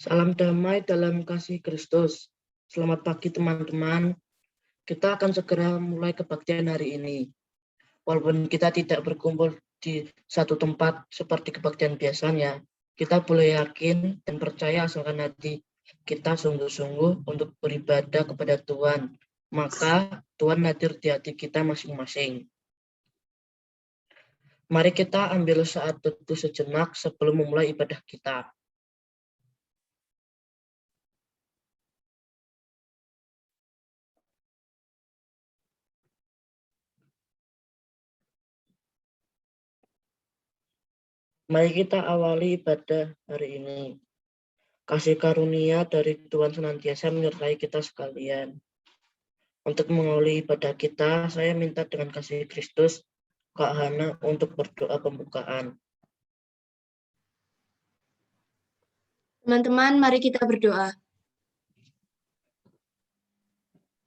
Salam damai dalam kasih Kristus. Selamat pagi teman-teman. Kita akan segera mulai kebaktian hari ini. Walaupun kita tidak berkumpul di satu tempat seperti kebaktian biasanya, kita boleh yakin dan percaya asalkan hati kita sungguh-sungguh untuk beribadah kepada Tuhan. Maka Tuhan hadir di hati kita masing-masing. Mari kita ambil saat teduh sejenak sebelum memulai ibadah kita. Mari kita awali ibadah hari ini. Kasih karunia dari Tuhan senantiasa menyertai kita sekalian. Untuk mengawali ibadah kita, saya minta dengan kasih Kristus, Kak Hana untuk berdoa pembukaan. Teman-teman, mari kita berdoa.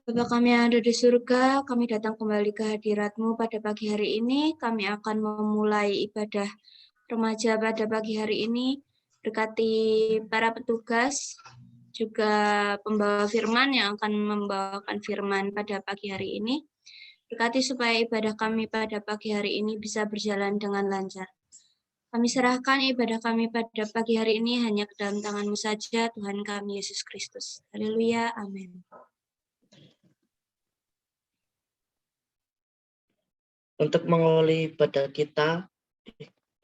Bapa kami yang ada di surga, kami datang kembali ke hadirat-Mu pada pagi hari ini. Kami akan memulai ibadah remaja pada pagi hari ini. Berkati para petugas, juga pembawa firman yang akan membawakan firman pada pagi hari ini. Berkati supaya ibadah kami pada pagi hari ini bisa berjalan dengan lancar. Kami serahkan ibadah kami pada pagi hari ini hanya ke dalam tangan-Mu saja, Tuhan kami Yesus Kristus. Haleluya, amin. Untuk mengawali ibadah kita,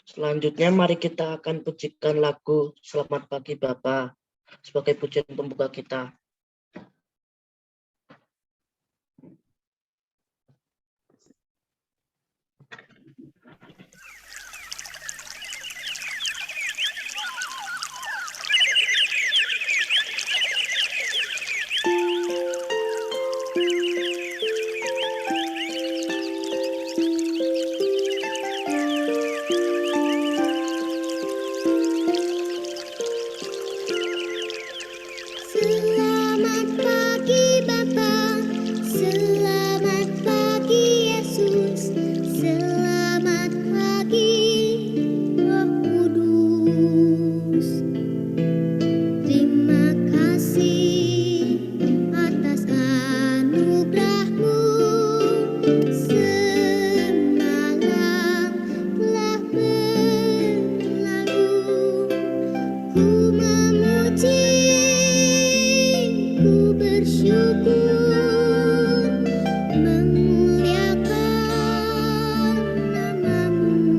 selanjutnya mari kita akan pujikan lagu Selamat Pagi Bapa sebagai pujian pembuka kita. Selamat pagi Bapa, selamat pagi Yesus, selamat pagi Roh Kudus. Terima kasih atas anugerah-Mu, semalam telah berlalu. Ku memuji, ku bersyukur, memuliakan nama-Mu.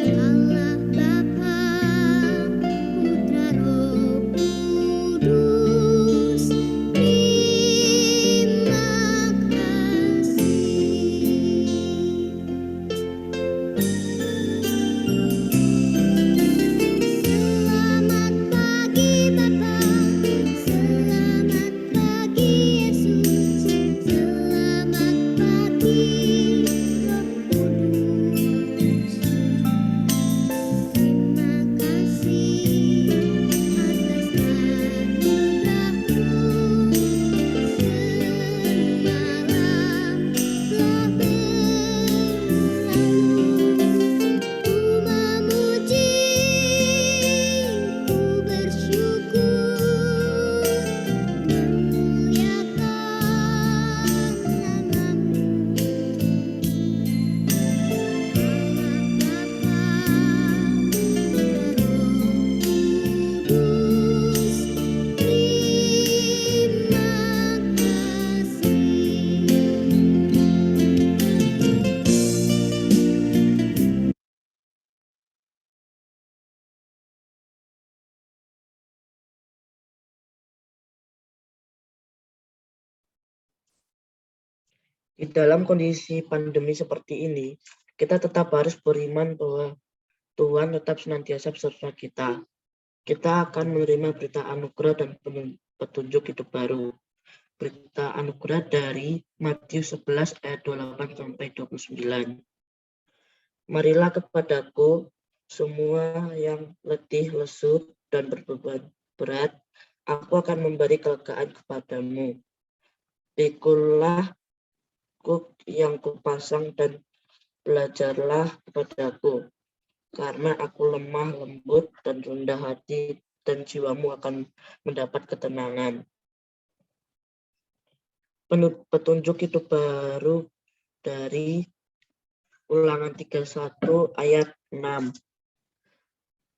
Allah Bapa, Putra Roh Kudus, terima kasih. Selamat pagi Bapa, selamat pagi Yesus, selamat pagi Roh Kudus. Terima kasih atas anugerah-Mu, semalam telah berlalu. Ku memuji, ku bersyukur, memuliakan nama-Mu. Di dalam kondisi pandemi seperti ini, kita tetap harus beriman bahwa Tuhan tetap senantiasa beserta kita. Kita akan menerima berita anugerah dan petunjuk hidup baru. Berita anugerah dari Matius 11 ayat 28-29. Marilah kepadaku semua yang letih, lesu, dan berbeban berat, aku akan memberi kelegaan kepadamu. Pikulah kuk yang kupasang dan belajarlah kepadaku, karena aku lemah lembut dan rendah hati, dan jiwamu akan mendapat ketenangan. Petunjuk hidup baru dari Ulangan 31 ayat 6.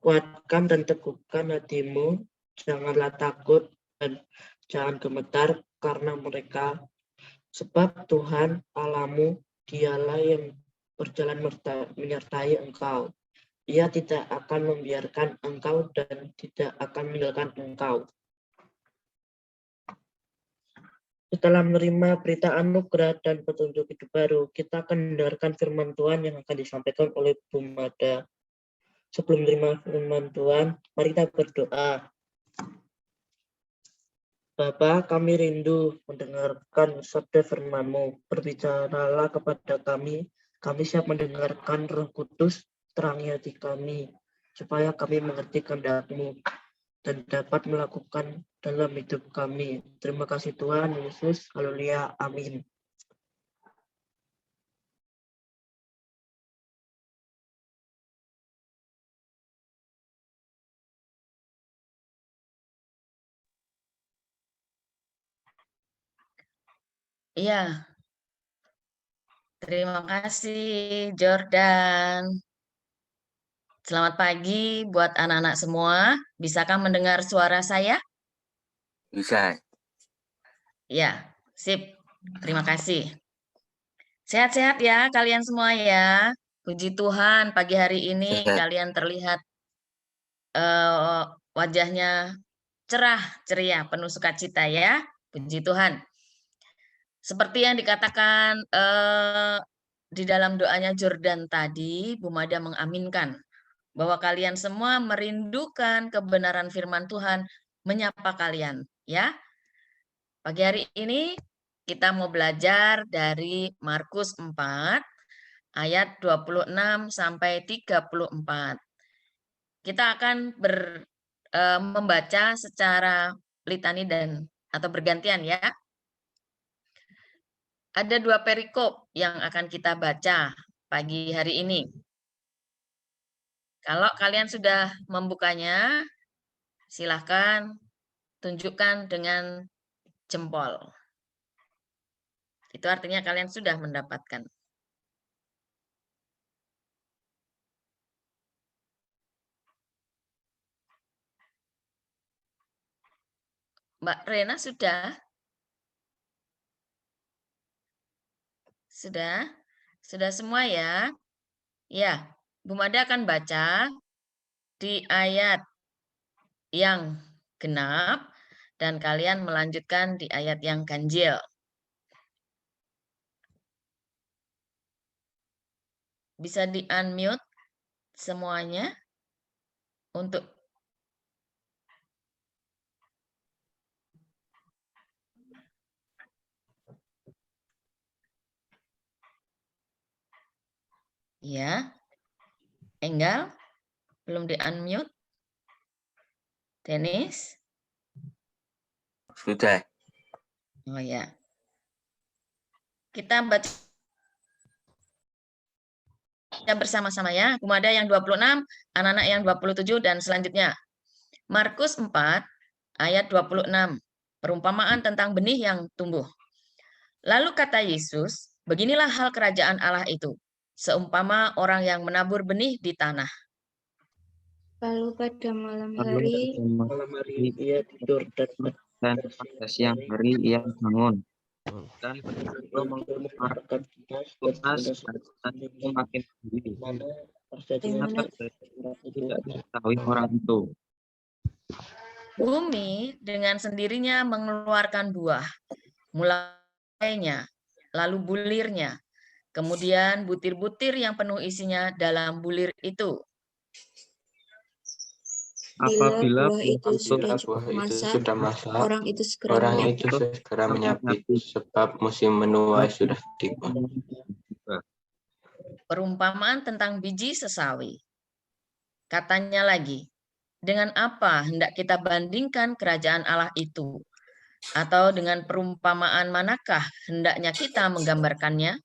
Kuatkan dan teguhkan hatimu, janganlah takut dan jangan gemetar karena mereka, sebab Tuhan Allahmu dialah yang berjalan menyertai engkau. Ia tidak akan membiarkan engkau dan tidak akan meninggalkan engkau. Setelah menerima berita anugerah dan petunjuk hidup baru, kita akan mendengarkan firman Tuhan yang akan disampaikan oleh Bu Mada. Sebelum menerima firman Tuhan, mari kita berdoa. Bapa, kami rindu mendengarkan sabda firman-Mu. Berbicaralah kepada kami siap mendengarkan Roh Kudus, terangi hati kami, supaya kami mengerti kehendak-Mu dan dapat melakukan dalam hidup kami. Terima kasih Tuhan Yesus. Haleluya. Amin. Iya, terima kasih Jordan. Selamat pagi buat anak-anak semua. Bisakah mendengar suara saya? Bisa. Ya, sip. Terima kasih. Sehat-sehat ya kalian semua ya. Puji Tuhan, pagi hari ini Sehat. kalian terlihat wajahnya cerah, ceria, penuh sukacita ya. Puji Tuhan. Seperti yang dikatakan di dalam doanya Jordan tadi, Bu Mada mengaminkan bahwa kalian semua merindukan kebenaran firman Tuhan menyapa kalian, ya. Pagi hari ini kita mau belajar dari Markus 4 ayat 26 sampai 34. Kita akan membaca secara litani atau bergantian ya. Ada 2 perikop yang akan kita baca pagi hari ini. Kalau kalian sudah membukanya, silahkan tunjukkan dengan jempol. Itu artinya kalian sudah mendapatkan. Mbak Rena sudah? Sudah? Sudah semua ya? Ya, Bu Mada akan baca di ayat yang genap dan kalian melanjutkan di ayat yang ganjil. Bisa di-unmute semuanya untuk ya. Enggal belum di-unmute. Dennis? Sudah. Oh ya. Kita baca bersama-sama ya. Bu Mada yang 26, anak-anak yang 27 dan selanjutnya. Markus 4 ayat 26. Perumpamaan tentang benih yang tumbuh. Lalu kata Yesus, beginilah hal kerajaan Allah itu, seumpama orang yang menabur benih di tanah. Lalu pada malam hari, Malam hari ia tidur dan pada siang hari ia bangun dan mengeluarkan tunas tunas itu makin tinggi. mana terjadi Bagaimana? Tidak diketahui orang itu. Bumi dengan sendirinya mengeluarkan buah, mulainya, lalu bulirnya, kemudian butir-butir yang penuh isinya dalam bulir itu. Bila buah itu sudah buah cukup itu masak, sudah masak, orang itu segera orang menyapit. itu segera menyapit sebab musim menuai sudah tiba. Perumpamaan tentang biji sesawi. Katanya lagi, dengan apa hendak kita bandingkan kerajaan Allah itu? Atau dengan perumpamaan manakah hendaknya kita menggambarkannya?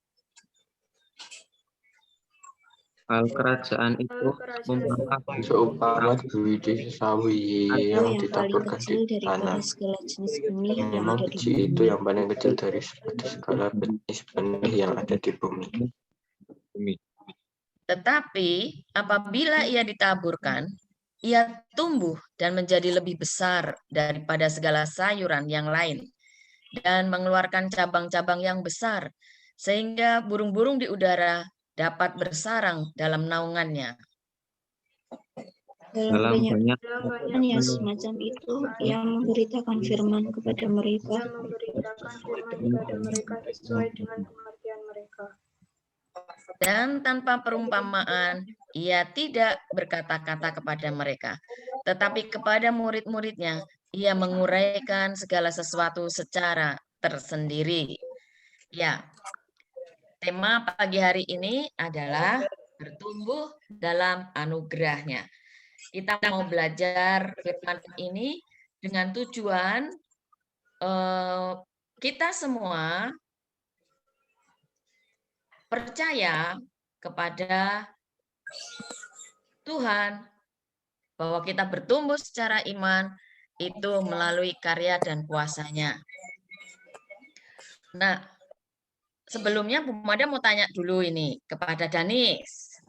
Hal kerajaan itu seumpama Seumpama biji sesawi Atau yang yang paling ditaburkan di kecil daripada tanah. segala jenis benih yang Memang ada di biji itu bumi. yang paling kecil dari segala jenis benih yang ada di bumi. bumi. Tetapi apabila ia ditaburkan, ia tumbuh dan menjadi lebih besar daripada segala sayuran yang lain dan mengeluarkan cabang-cabang yang besar sehingga burung-burung di udara dapat bersarang dalam naungannya. Dalam Dalam banyak banyak perkataan yang semacam itu, ia memberitakan firman kepada mereka. Dan tanpa perumpamaan, ia tidak berkata-kata kepada mereka. Tetapi kepada murid-muridnya, ia menguraikan segala sesuatu secara tersendiri. Ya, tema pagi hari ini adalah bertumbuh dalam anugerahnya. Kita mau belajar firman ini dengan tujuan kita semua percaya kepada Tuhan bahwa kita bertumbuh secara iman itu melalui karya dan kuasa-Nya. Nah, sebelumnya Bu Mada mau tanya dulu ini kepada Danis.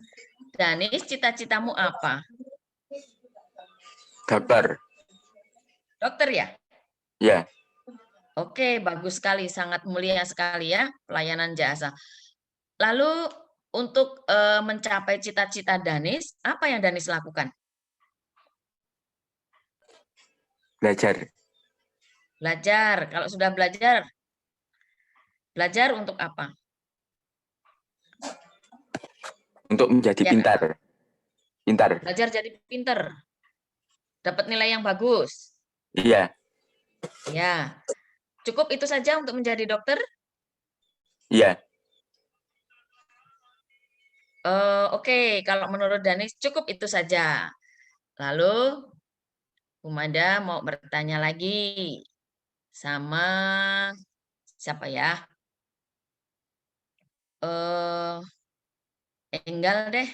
Danis, cita-citamu apa? Dokter. Dokter ya? Ya. Oke, bagus sekali, sangat mulia sekali ya pelayanan jasa. Lalu untuk mencapai cita-cita Danis, apa yang Danis lakukan? Belajar. Belajar. Kalau sudah belajar, belajar untuk apa? Untuk menjadi Ya. pintar. Pintar. Belajar jadi pinter. Dapat nilai yang bagus. Iya. Ya. Cukup itu saja untuk menjadi dokter? Iya. Oke, kalau menurut Danis cukup itu saja. Lalu Bu Mada mau bertanya lagi sama siapa ya? Enggal deh.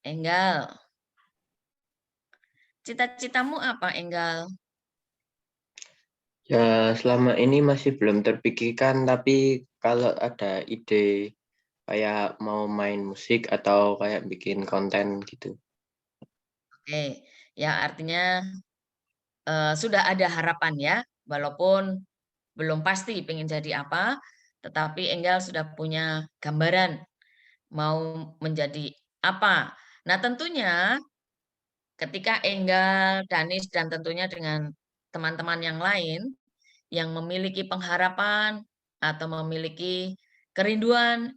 Enggal. Cita-citamu apa, Enggal? Ya, selama ini masih belum terpikirkan, tapi kalau ada ide kayak mau main musik atau kayak bikin konten gitu. Oke, ya artinya sudah ada harapan ya, walaupun belum pasti pengen jadi apa, tetapi Enggal sudah punya gambaran mau menjadi apa. Nah, tentunya ketika Enggal, Danis, dan tentunya dengan teman-teman yang lain yang memiliki pengharapan atau memiliki kerinduan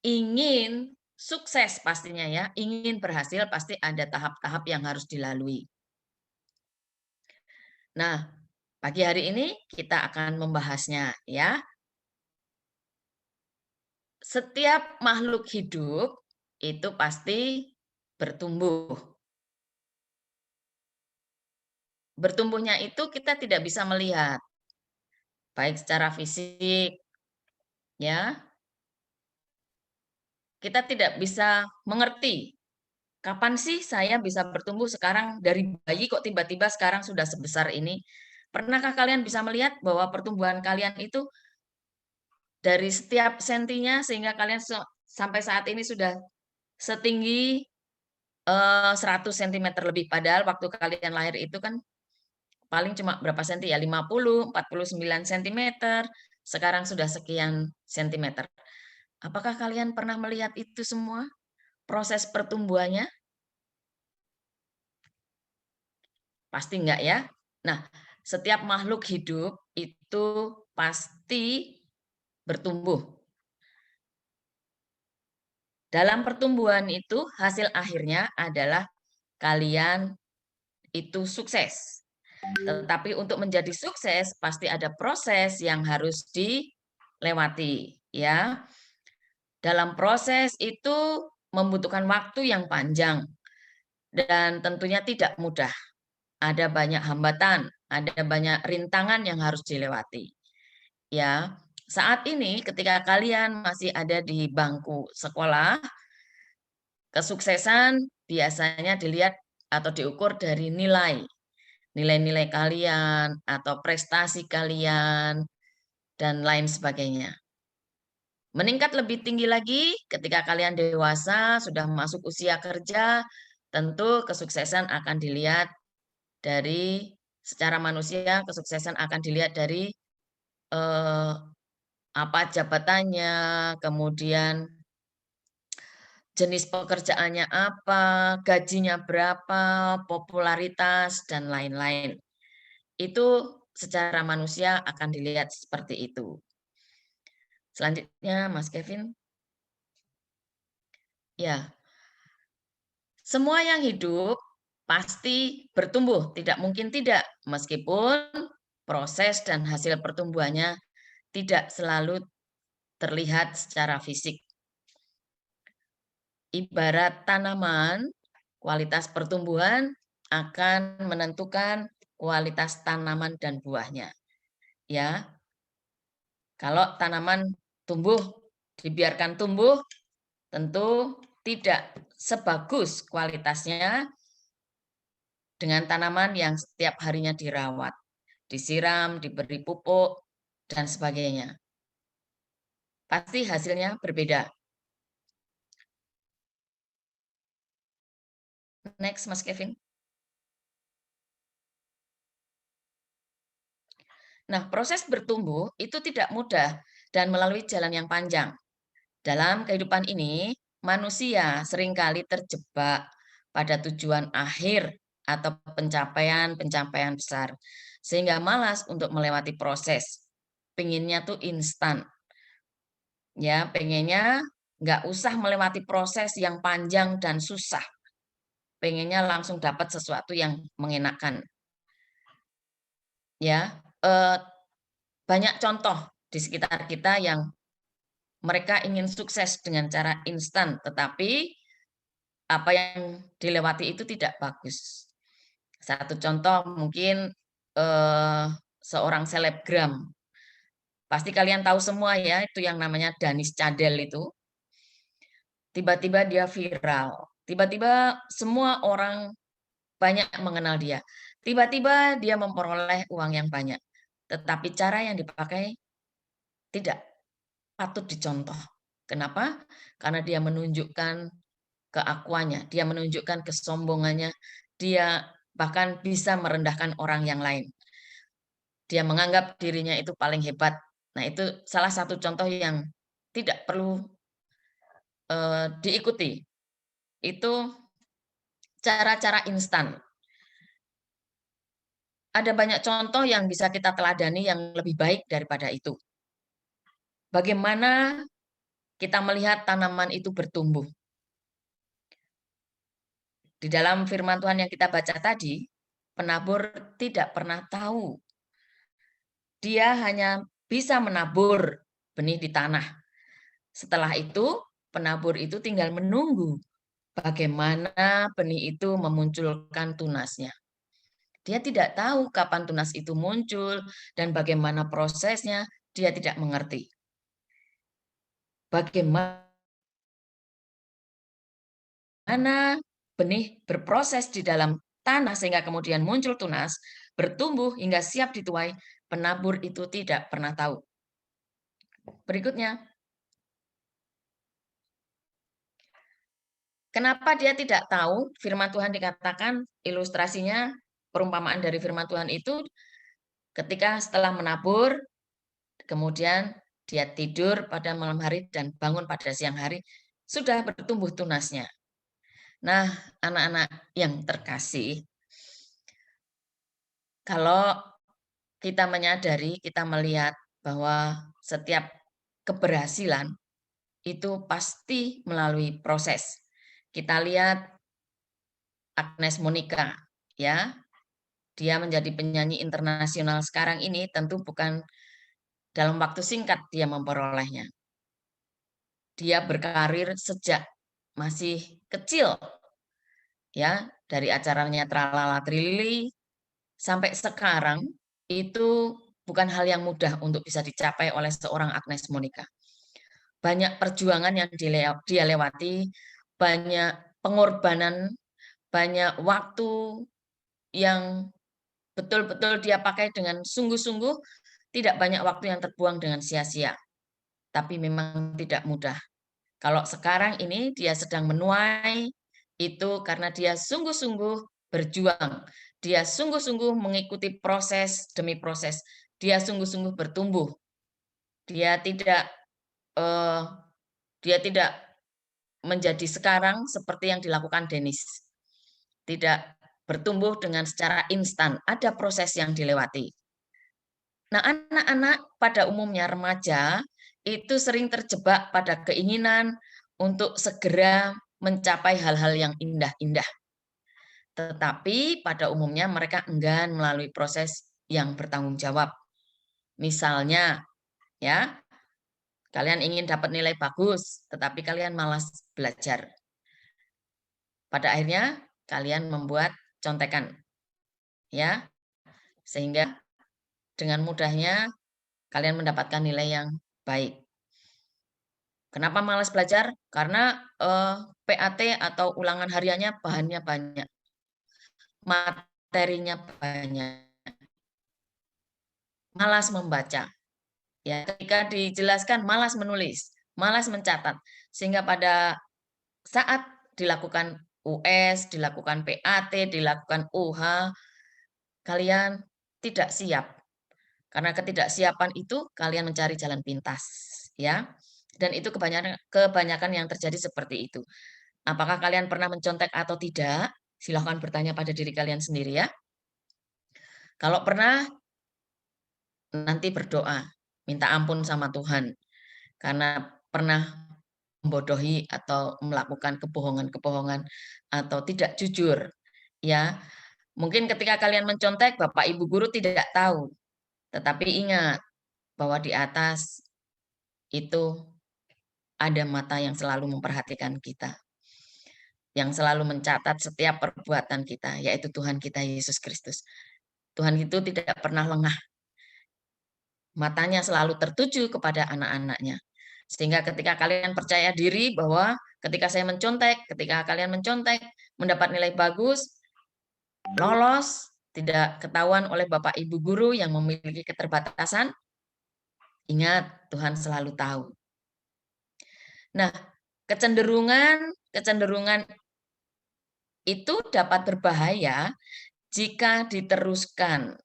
ingin sukses pastinya ya, ingin berhasil pasti ada tahap-tahap yang harus dilalui. Nah, pagi hari ini kita akan membahasnya ya. Setiap makhluk hidup itu pasti bertumbuh. Bertumbuhnya itu kita tidak bisa melihat, baik secara fisik, ya. Kita tidak bisa mengerti, kapan sih saya bisa bertumbuh sekarang dari bayi kok tiba-tiba sekarang sudah sebesar ini. Pernahkah kalian bisa melihat bahwa pertumbuhan kalian itu dari setiap sentinya sehingga kalian sampai saat ini sudah setinggi 100 cm lebih, padahal waktu kalian lahir itu kan paling cuma berapa senti ya, 50, 49 cm, sekarang sudah sekian sentimeter. Apakah kalian pernah melihat itu semua? Proses pertumbuhannya? Pasti enggak ya? Nah, setiap makhluk hidup itu pasti bertumbuh. Dalam pertumbuhan itu, hasil akhirnya adalah kalian itu sukses. Tetapi untuk menjadi sukses pasti ada proses yang harus dilewati, ya. Dalam proses itu membutuhkan waktu yang panjang dan tentunya tidak mudah. Ada banyak hambatan, ada banyak rintangan yang harus dilewati. Ya, saat ini ketika kalian masih ada di bangku sekolah, kesuksesan biasanya dilihat atau diukur dari nilai-nilai kalian atau prestasi kalian dan lain sebagainya. Meningkat lebih tinggi lagi ketika kalian dewasa, sudah masuk usia kerja, tentu kesuksesan akan dilihat dari secara manusia, kesuksesan akan dilihat dari apa jabatannya, kemudian jenis pekerjaannya apa, gajinya berapa, popularitas, dan lain-lain. Itu secara manusia akan dilihat seperti itu. Selanjutnya, Mas Kevin. Ya, semua yang hidup pasti bertumbuh, tidak mungkin tidak, meskipun proses dan hasil pertumbuhannya tidak selalu terlihat secara fisik. Ibarat tanaman, kualitas pertumbuhan akan menentukan kualitas tanaman dan buahnya. Ya, kalau tanaman tumbuh, dibiarkan tumbuh, tentu tidak sebagus kualitasnya dengan tanaman yang setiap harinya dirawat, disiram, diberi pupuk, dan sebagainya. Pasti hasilnya berbeda. Next, Mas Kevin. Nah, proses bertumbuh itu tidak mudah dan melalui jalan yang panjang. Dalam kehidupan ini, manusia seringkali terjebak pada tujuan akhir atau pencapaian-pencapaian besar, sehingga malas untuk melewati proses. Pengennya tuh instan. Ya, pengennya nggak usah melewati proses yang panjang dan susah. Pengennya langsung dapat sesuatu yang mengenakan. Ya, banyak contoh di sekitar kita yang mereka ingin sukses dengan cara instan, tetapi apa yang dilewati itu tidak bagus. Satu contoh mungkin seorang selebgram. Pasti kalian tahu semua ya, itu yang namanya Danis Cadel itu. Tiba-tiba dia viral. Tiba-tiba semua orang banyak mengenal dia. Tiba-tiba dia memperoleh uang yang banyak. Tetapi cara yang dipakai tidak patut dicontoh. Kenapa? Karena dia menunjukkan keakuannya, dia menunjukkan kesombongannya, dia bahkan bisa merendahkan orang yang lain. Dia menganggap dirinya itu paling hebat. Nah, itu salah satu contoh yang tidak perlu diikuti. Itu cara-cara instan. Ada banyak contoh yang bisa kita teladani yang lebih baik daripada itu. Bagaimana kita melihat tanaman itu bertumbuh. Di dalam firman Tuhan yang kita baca tadi, penabur tidak pernah tahu. Dia hanya bisa menabur benih di tanah. Setelah itu, penabur itu tinggal menunggu bagaimana benih itu memunculkan tunasnya. Dia tidak tahu kapan tunas itu muncul dan bagaimana prosesnya, dia tidak mengerti. Bagaimana benih berproses di dalam tanah sehingga kemudian muncul tunas, bertumbuh hingga siap dituai, penabur itu tidak pernah tahu. Berikutnya, kenapa dia tidak tahu? Firman Tuhan dikatakan, ilustrasinya, perumpamaan dari firman Tuhan itu, ketika setelah menabur, kemudian dia tidur pada malam hari dan bangun pada siang hari, sudah bertumbuh tunasnya. Nah, anak-anak yang terkasih, kalau kita menyadari, kita melihat bahwa setiap keberhasilan itu pasti melalui proses. Kita lihat Agnes Monica, ya, dia menjadi penyanyi internasional sekarang ini tentu bukan dalam waktu singkat dia memperolehnya. Dia berkarir sejak masih kecil, ya, dari acaranya Tralala Trilili sampai sekarang itu bukan hal yang mudah untuk bisa dicapai oleh seorang Agnes Monica. Banyak perjuangan yang dia lewati, banyak pengorbanan, banyak waktu yang betul-betul dia pakai dengan sungguh-sungguh, tidak banyak waktu yang terbuang dengan sia-sia. Tapi memang tidak mudah. Kalau sekarang ini dia sedang menuai, itu karena dia sungguh-sungguh berjuang. Dia sungguh-sungguh mengikuti proses demi proses. Dia sungguh-sungguh bertumbuh. Dia tidak menjadi sekarang seperti yang dilakukan Denis. Tidak bertumbuh dengan secara instan, ada proses yang dilewati. Nah, anak-anak pada umumnya remaja itu sering terjebak pada keinginan untuk segera mencapai hal-hal yang indah-indah. Tetapi pada umumnya mereka enggan melalui proses yang bertanggung jawab. Misalnya, ya, kalian ingin dapat nilai bagus, tetapi kalian malas belajar. Pada akhirnya kalian membuat contekan, ya, sehingga dengan mudahnya kalian mendapatkan nilai yang baik. Kenapa malas belajar? Karena PAT atau ulangan hariannya bahannya banyak, materinya banyak, malas membaca. Ya, ketika dijelaskan malas menulis, malas mencatat, sehingga pada saat dilakukan US, dilakukan PAT, dilakukan UH, kalian tidak siap. Karena ketidaksiapan itu kalian mencari jalan pintas, ya. Dan itu kebanyakan yang terjadi seperti itu. Apakah kalian pernah mencontek atau tidak? Silahkan bertanya pada diri kalian sendiri, ya. Kalau pernah, nanti berdoa, minta ampun sama Tuhan karena pernah membodohi atau melakukan kebohongan-kebohongan atau tidak jujur, ya. Mungkin ketika kalian mencontek, Bapak Ibu guru tidak tahu. Tetapi ingat bahwa di atas itu ada mata yang selalu memperhatikan kita, yang selalu mencatat setiap perbuatan kita, yaitu Tuhan kita Yesus Kristus. Tuhan itu tidak pernah lengah. Matanya selalu tertuju kepada anak-anaknya. Sehingga ketika kalian percaya diri bahwa ketika kalian mencontek, mendapat nilai bagus, lolos, tidak ketahuan oleh Bapak Ibu guru yang memiliki keterbatasan, ingat Tuhan selalu tahu. Nah, kecenderungan itu dapat berbahaya jika diteruskan.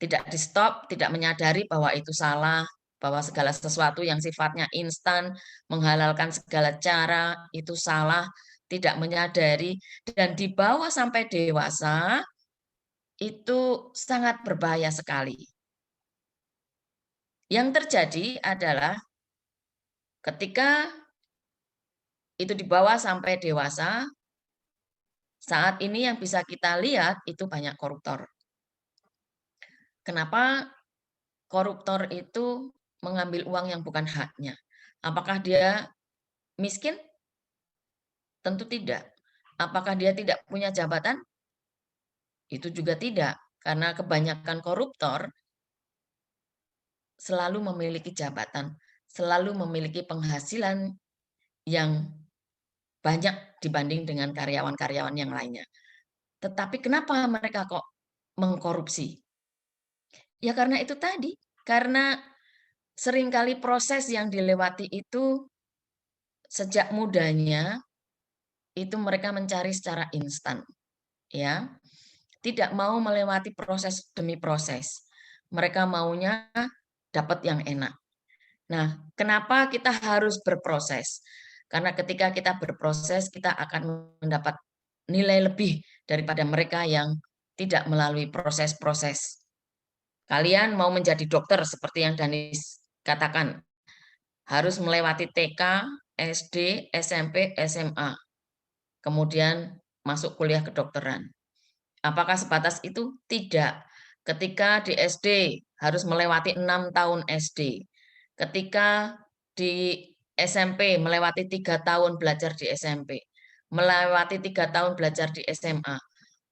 Tidak di-stop, tidak menyadari bahwa itu salah, bahwa segala sesuatu yang sifatnya instan, menghalalkan segala cara, itu salah, tidak menyadari, dan dibawa sampai dewasa, itu sangat berbahaya sekali. Yang terjadi adalah ketika itu dibawa sampai dewasa, saat ini yang bisa kita lihat itu banyak koruptor. Kenapa koruptor itu mengambil uang yang bukan haknya? Apakah dia miskin? Tentu tidak. Apakah dia tidak punya jabatan? Itu juga tidak. Karena kebanyakan koruptor selalu memiliki jabatan, selalu memiliki penghasilan yang banyak dibanding dengan karyawan-karyawan yang lainnya. Tetapi kenapa mereka kok mengkorupsi? Ya karena itu tadi, karena seringkali proses yang dilewati itu sejak mudanya itu mereka mencari secara instan, ya. Tidak mau melewati proses demi proses. Mereka maunya dapat yang enak. Nah, kenapa kita harus berproses? Karena ketika kita berproses, kita akan mendapat nilai lebih daripada mereka yang tidak melalui proses-proses. Kalian mau menjadi dokter seperti yang Danis katakan, harus melewati TK, SD, SMP, SMA, kemudian masuk kuliah kedokteran. Apakah sebatas itu? Tidak. Ketika di SD harus melewati 6 tahun SD. Ketika di SMP melewati 3 tahun belajar di SMP. Melewati 3 tahun belajar di SMA.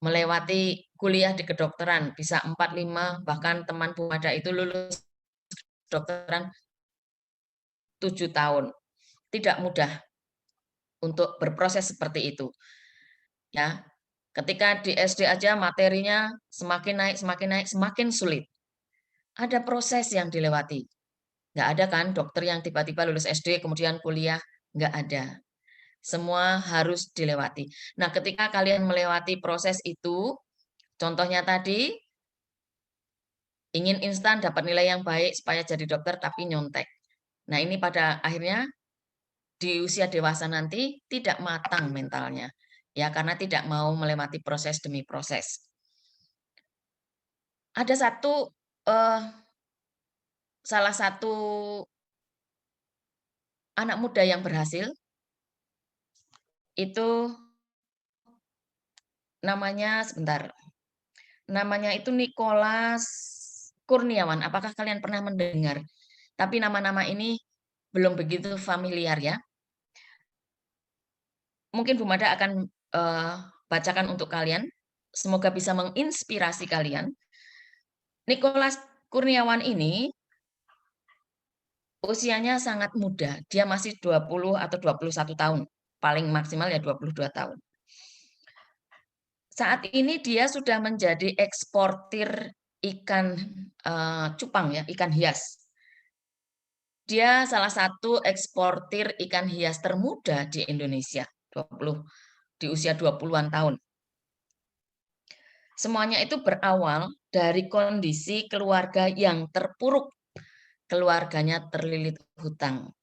Melewati kuliah di kedokteran, bisa 4, 5, bahkan teman Bu Mada itu lulus kedokteran 7 tahun. Tidak mudah untuk berproses seperti itu. Ya, ketika di SD aja materinya semakin naik, semakin sulit. Ada proses yang dilewati. Nggak ada kan dokter yang tiba-tiba lulus SD kemudian kuliah, nggak ada. Semua harus dilewati. Nah, ketika kalian melewati proses itu, contohnya tadi, ingin instan dapat nilai yang baik supaya jadi dokter tapi nyontek. Nah, ini pada akhirnya di usia dewasa nanti tidak matang mentalnya. Ya, karena tidak mau melewati proses demi proses. Ada salah satu anak muda yang berhasil, itu namanya itu Nicholas Kurniawan. Apakah kalian pernah mendengar? Tapi nama-nama ini belum begitu familiar ya. Mungkin Bu Mada akan bacakan untuk kalian. Semoga bisa menginspirasi kalian. Nicholas Kurniawan ini usianya sangat muda. Dia masih 20 atau 21 tahun. Paling maksimal ya 22 tahun. Saat ini dia sudah menjadi eksportir ikan cupang ya, ikan hias. Dia salah satu eksportir ikan hias termuda di Indonesia, di usia 20-an tahun. Semuanya itu berawal dari kondisi keluarga yang terpuruk. Keluarganya terlilit hutang.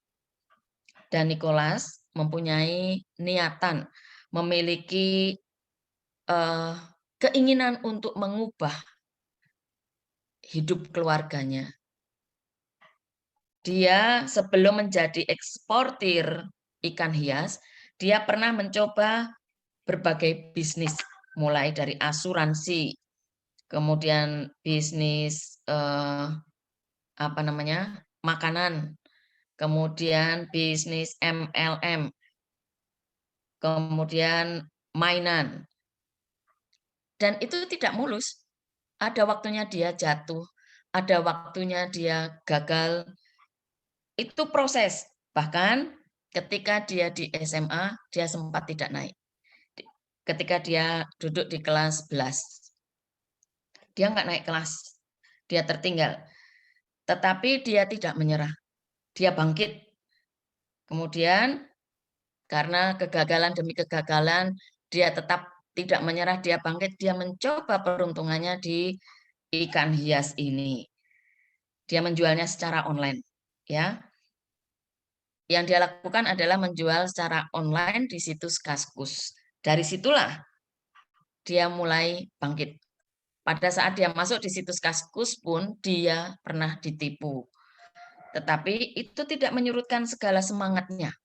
Dan Nicholas mempunyai niatan, memiliki keinginan untuk mengubah hidup keluarganya. Dia sebelum menjadi eksportir ikan hias, dia pernah mencoba berbagai bisnis, mulai dari asuransi, kemudian bisnis makanan, kemudian bisnis MLM, kemudian mainan. Dan itu tidak mulus. Ada waktunya dia jatuh, ada waktunya dia gagal. Itu proses. Bahkan ketika dia di SMA, dia sempat tidak naik. Ketika dia duduk di kelas 11, dia nggak naik kelas. Dia tertinggal. Tetapi dia tidak menyerah. Dia bangkit. Kemudian karena kegagalan demi kegagalan, dia tetap tidak menyerah, dia bangkit, dia mencoba peruntungannya di ikan hias ini. Dia menjualnya secara online, ya. Yang dia lakukan adalah menjual secara online di situs Kaskus. Dari situlah dia mulai bangkit. Pada saat dia masuk di situs Kaskus pun dia pernah ditipu. Tetapi itu tidak menyurutkan segala semangatnya.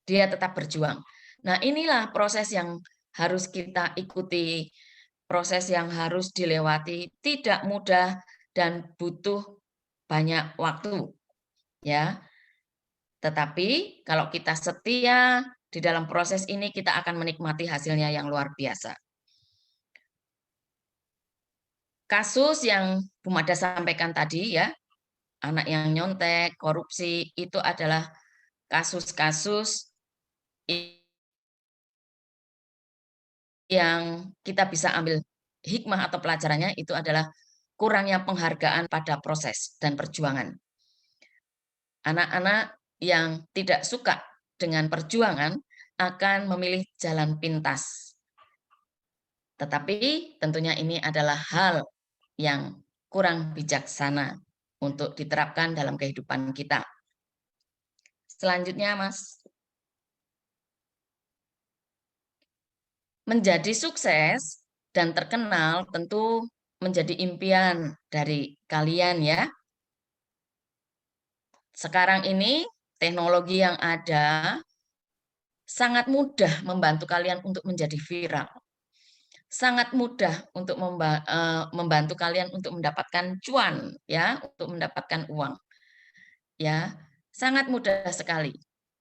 Dia tetap berjuang. Nah, inilah proses yang harus kita ikuti, proses yang harus dilewati, tidak mudah dan butuh banyak waktu. Ya. Tetapi kalau kita setia di dalam proses ini, kita akan menikmati hasilnya yang luar biasa. Kasus yang Bu Mada sampaikan tadi ya, anak yang nyontek, korupsi, itu adalah kasus-kasus yang kita bisa ambil hikmah atau pelajarannya, itu adalah kurangnya penghargaan pada proses dan perjuangan. Anak-anak yang tidak suka dengan perjuangan akan memilih jalan pintas. Tetapi tentunya ini adalah hal yang kurang bijaksana untuk diterapkan dalam kehidupan kita. Selanjutnya, Mas. Menjadi sukses dan terkenal tentu menjadi impian dari kalian ya. Sekarang ini teknologi yang ada sangat mudah membantu kalian untuk menjadi viral. Sangat mudah untuk membantu kalian untuk mendapatkan cuan ya, untuk mendapatkan uang. Ya, sangat mudah sekali.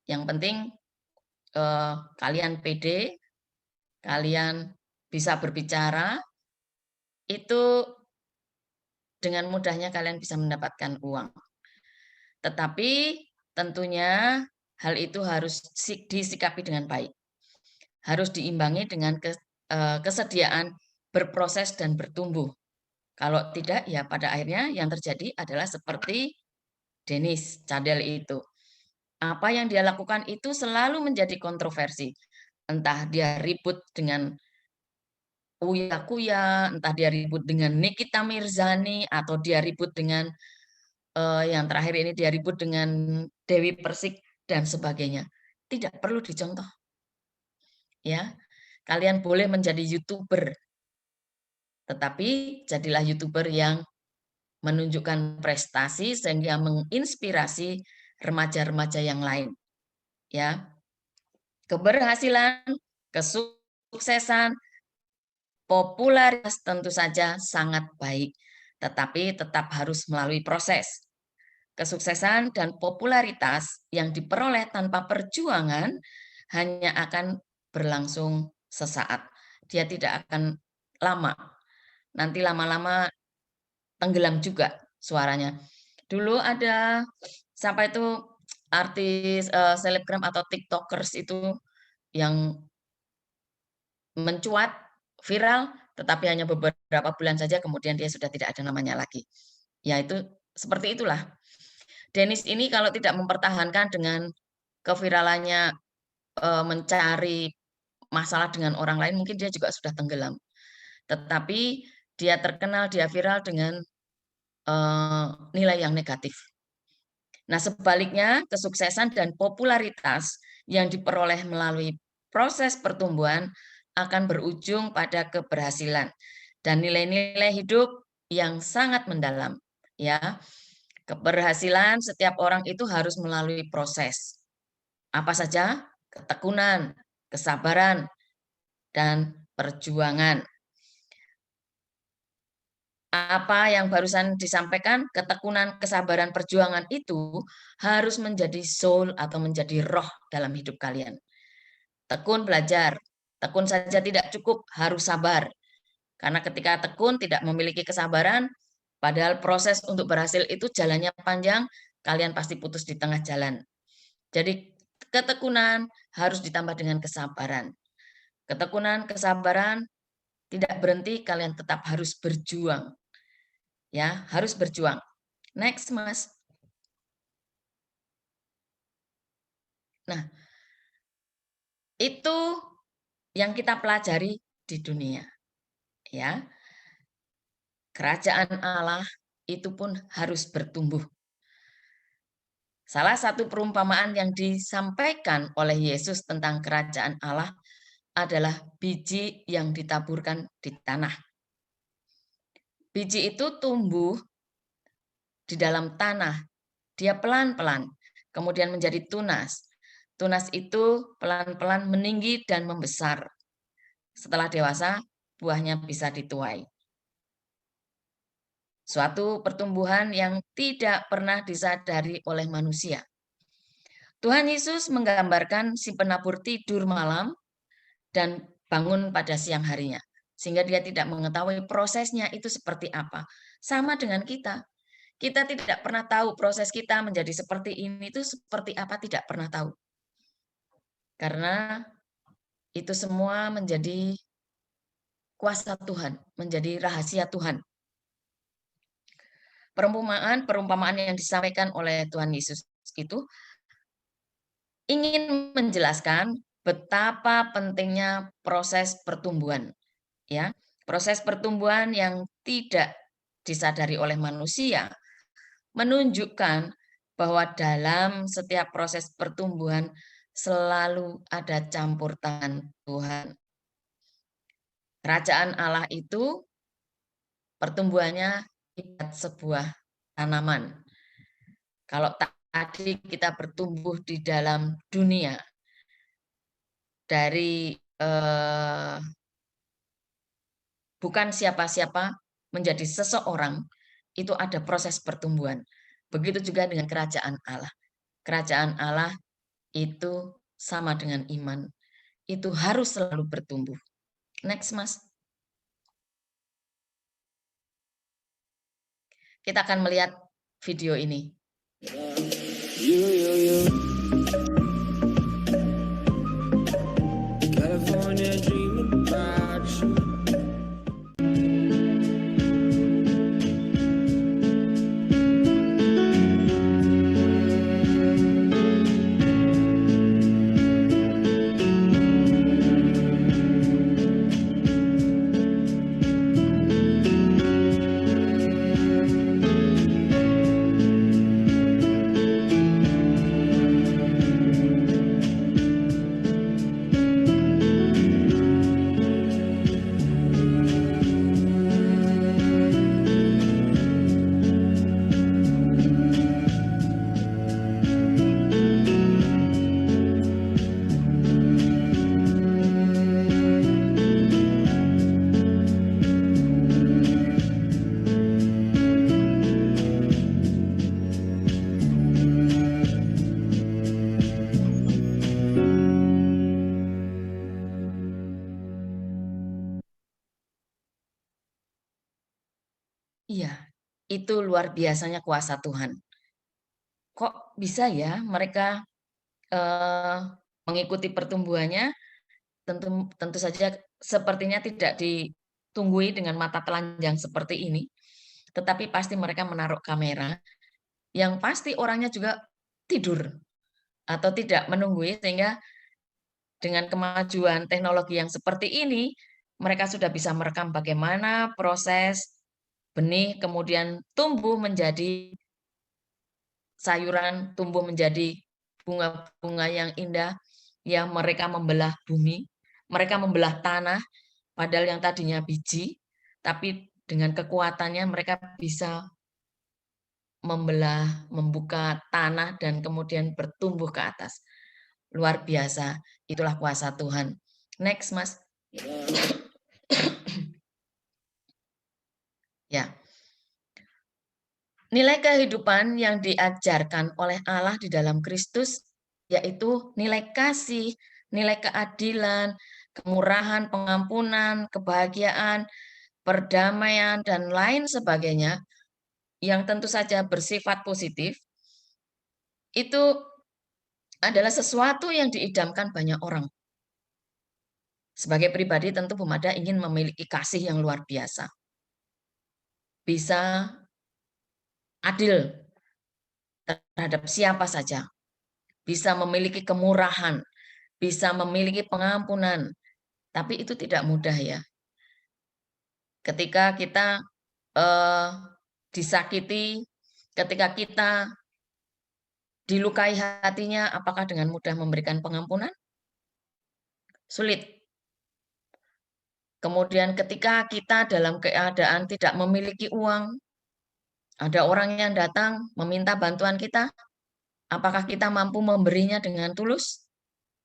Yang penting kalian pede, kalian bisa berbicara, itu dengan mudahnya kalian bisa mendapatkan uang. Tetapi tentunya hal itu harus disikapi dengan baik. Harus diimbangi dengan kesediaan berproses dan bertumbuh. Kalau tidak, ya pada akhirnya yang terjadi adalah seperti Denis Cadel itu. Apa yang dia lakukan itu selalu menjadi kontroversi. Entah dia ribut dengan Uya Kuya, entah dia ribut dengan Nikita Mirzani, atau dia ribut dengan yang terakhir ini dia ribut dengan Dewi Persik dan sebagainya. Tidak perlu dicontoh. Ya, kalian boleh menjadi YouTuber, tetapi jadilah YouTuber yang menunjukkan prestasi sehingga menginspirasi remaja-remaja yang lain. Ya, keberhasilan, kesuksesan, popularitas tentu saja sangat baik, tetapi tetap harus melalui proses. Kesuksesan dan popularitas yang diperoleh tanpa perjuangan hanya akan berlangsung sesaat. Dia tidak akan lama. Nanti lama-lama tenggelam juga suaranya. Dulu ada siapa itu artis selebgram atau tiktokers itu yang mencuat viral, tetapi hanya beberapa bulan saja kemudian dia sudah tidak ada namanya lagi. Ya itu seperti itulah. Denis ini kalau tidak mempertahankan dengan keviralannya mencari masalah dengan orang lain, mungkin dia juga sudah tenggelam. Tetapi dia terkenal, dia viral dengan nilai yang negatif. Nah, sebaliknya, kesuksesan dan popularitas yang diperoleh melalui proses pertumbuhan akan berujung pada keberhasilan dan nilai-nilai hidup yang sangat mendalam. Ya, keberhasilan setiap orang itu harus melalui proses. Apa saja? Ketekunan, kesabaran, dan perjuangan. Apa yang barusan disampaikan, ketekunan, kesabaran, perjuangan itu harus menjadi soul atau menjadi roh dalam hidup kalian. Tekun belajar, tekun saja tidak cukup, harus sabar. Karena ketika tekun tidak memiliki kesabaran, padahal proses untuk berhasil itu jalannya panjang, kalian pasti putus di tengah jalan. Jadi ketekunan harus ditambah dengan kesabaran. Ketekunan, kesabaran tidak berhenti, kalian tetap harus berjuang. Ya, harus berjuang. Next, Mas. Nah, itu yang kita pelajari di dunia. Ya. Kerajaan Allah itu pun harus bertumbuh. Salah satu perumpamaan yang disampaikan oleh Yesus tentang kerajaan Allah adalah biji yang ditaburkan di tanah. Biji itu tumbuh di dalam tanah. Dia pelan-pelan, kemudian menjadi tunas. Tunas itu pelan-pelan meninggi dan membesar. Setelah dewasa, buahnya bisa dituai. Suatu pertumbuhan yang tidak pernah disadari oleh manusia. Tuhan Yesus menggambarkan si penabur tidur malam dan bangun pada siang harinya. Sehingga dia tidak mengetahui prosesnya itu seperti apa. Sama dengan kita. Kita tidak pernah tahu proses kita menjadi seperti ini itu seperti apa, tidak pernah tahu. Karena itu semua menjadi kuasa Tuhan, menjadi rahasia Tuhan. Perumpamaan yang disampaikan oleh Tuhan Yesus itu ingin menjelaskan betapa pentingnya proses pertumbuhan. Ya, proses pertumbuhan yang tidak disadari oleh manusia menunjukkan bahwa dalam setiap proses pertumbuhan selalu ada campur tangan Tuhan. Kerajaan Allah itu pertumbuhannya ibarat sebuah tanaman. Kalau tadi kita bertumbuh di dalam dunia dari bukan siapa-siapa menjadi seseorang, itu ada proses pertumbuhan. Begitu juga dengan kerajaan Allah. Kerajaan Allah itu sama dengan iman. Itu harus selalu bertumbuh. Next, Mas. kita akan melihat video ini. California dreaming about you. Iya, itu luar biasanya kuasa Tuhan. Kok bisa ya mereka mengikuti pertumbuhannya? Tentu saja sepertinya tidak ditunggui dengan mata telanjang seperti ini, tetapi pasti mereka menaruh kamera, yang pasti orangnya juga tidur atau tidak menunggui, sehingga dengan kemajuan teknologi yang seperti ini, mereka sudah bisa merekam bagaimana proses benih kemudian tumbuh menjadi sayuran, tumbuh menjadi bunga-bunga yang indah, yang mereka membelah bumi, mereka membelah tanah, padahal yang tadinya biji, tapi dengan kekuatannya mereka bisa membelah, membuka tanah, dan kemudian bertumbuh ke atas. Luar biasa, itulah kuasa Tuhan. Next, Mas. Ya. Nilai kehidupan yang diajarkan oleh Allah di dalam Kristus yaitu nilai kasih, nilai keadilan, kemurahan, pengampunan, kebahagiaan, perdamaian, dan lain sebagainya yang tentu saja bersifat positif, itu adalah sesuatu yang diidamkan banyak orang. Sebagai pribadi tentu Bumada ingin memiliki kasih yang luar biasa. Bisa adil terhadap siapa saja. Bisa memiliki kemurahan, bisa memiliki pengampunan. Tapi itu tidak mudah ya. Ketika kita disakiti, ketika kita dilukai hatinya, apakah dengan mudah memberikan pengampunan? Sulit. Kemudian ketika kita dalam keadaan tidak memiliki uang, ada orang yang datang meminta bantuan kita, apakah kita mampu memberinya dengan tulus?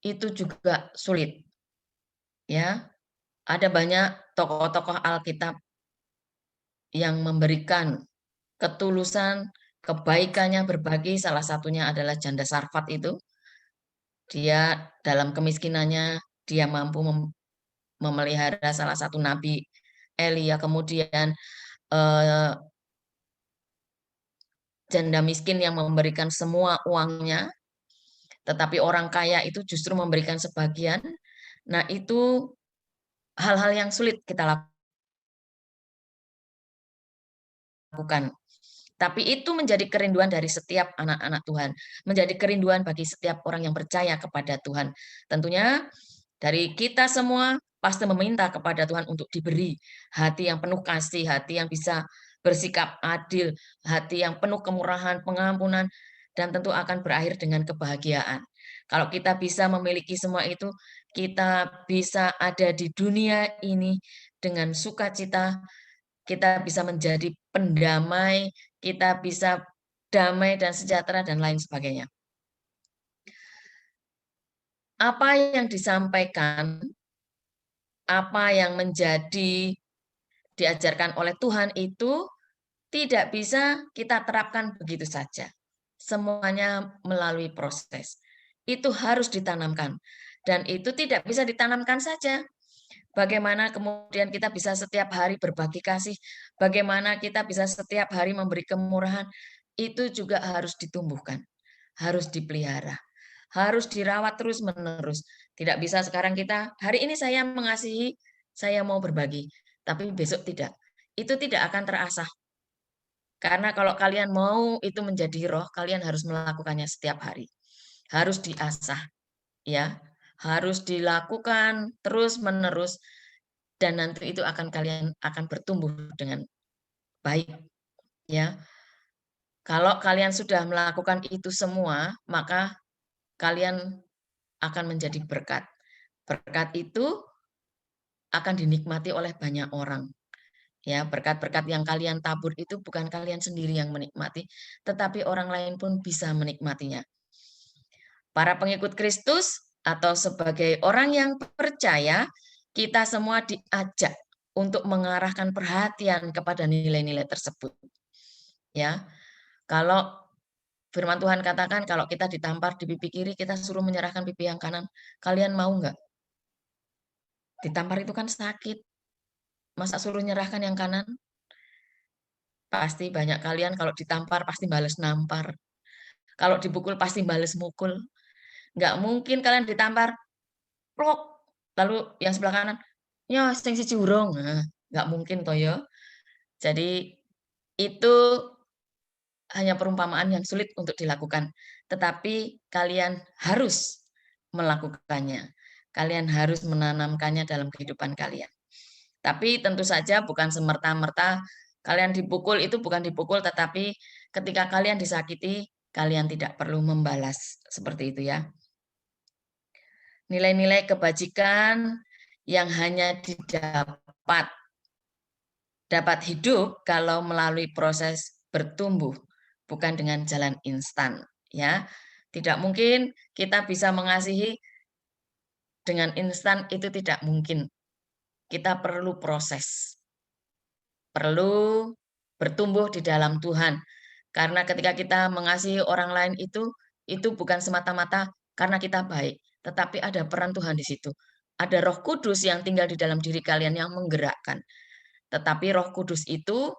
Itu juga sulit. Ya, ada banyak tokoh-tokoh Alkitab yang memberikan ketulusan, kebaikannya berbagi, salah satunya adalah janda Sarfat itu. Dia dalam kemiskinannya, dia mampu memelihara salah satu nabi Elia, kemudian janda miskin yang memberikan semua uangnya, tetapi orang kaya itu justru memberikan sebagian. Nah, itu hal-hal yang sulit kita lakukan. Tapi itu menjadi kerinduan dari setiap anak-anak Tuhan, menjadi kerinduan bagi setiap orang yang percaya kepada Tuhan. Tentunya dari kita semua pasti meminta kepada Tuhan untuk diberi hati yang penuh kasih, hati yang bisa bersikap adil, hati yang penuh kemurahan, pengampunan, dan tentu akan berakhir dengan kebahagiaan. Kalau kita bisa memiliki semua itu, kita bisa ada di dunia ini dengan sukacita, kita bisa menjadi pendamai, kita bisa damai dan sejahtera, dan lain sebagainya. Apa yang disampaikan, apa yang menjadi diajarkan oleh Tuhan itu tidak bisa kita terapkan begitu saja. Semuanya melalui proses. Itu harus ditanamkan. Dan itu tidak bisa ditanamkan saja. Bagaimana kemudian kita bisa setiap hari berbagi kasih, bagaimana kita bisa setiap hari memberi kemurahan, itu juga harus ditumbuhkan, harus dipelihara, harus dirawat terus-menerus. Tidak bisa sekarang kita, hari ini saya mengasihi, saya mau berbagi, tapi besok tidak. Itu tidak akan terasah. Karena kalau kalian mau itu menjadi roh, kalian harus melakukannya setiap hari. Harus diasah, ya. Harus dilakukan terus-menerus dan nanti itu kalian akan bertumbuh dengan baik, ya. Kalau kalian sudah melakukan itu semua, maka kalian akan menjadi berkat. Berkat itu akan dinikmati oleh banyak orang. Ya, berkat-berkat yang kalian tabur itu bukan kalian sendiri yang menikmati, tetapi orang lain pun bisa menikmatinya. Para pengikut Kristus atau sebagai orang yang percaya, kita semua diajak untuk mengarahkan perhatian kepada nilai-nilai tersebut. Ya, kalau firman Tuhan katakan kalau kita ditampar di pipi kiri, kita suruh menyerahkan pipi yang kanan. Kalian mau nggak? Ditampar itu kan sakit. Masa suruh nyerahkan yang kanan? Pasti banyak kalian kalau ditampar pasti bales nampar. Kalau dipukul pasti bales mukul. Nggak mungkin kalian ditampar, plok, lalu yang sebelah kanan, ya sing siji urung. Nah, nggak mungkin toh ya. Jadi itu hanya perumpamaan yang sulit untuk dilakukan. Tetapi kalian harus melakukannya. Kalian harus menanamkannya dalam kehidupan kalian. Tapi tentu saja bukan semerta-merta kalian dipukul, itu bukan dipukul, tetapi ketika kalian disakiti, kalian tidak perlu membalas. Seperti itu ya. Nilai-nilai kebajikan yang hanya dapat hidup kalau melalui proses bertumbuh, bukan dengan jalan instan. Ya, tidak mungkin kita bisa mengasihi dengan instan, itu tidak mungkin. Kita perlu proses, perlu bertumbuh di dalam Tuhan. Karena ketika kita mengasihi orang lain itu bukan semata-mata karena kita baik, tetapi ada peran Tuhan di situ. Ada Roh Kudus yang tinggal di dalam diri kalian yang menggerakkan. Tetapi Roh Kudus itu,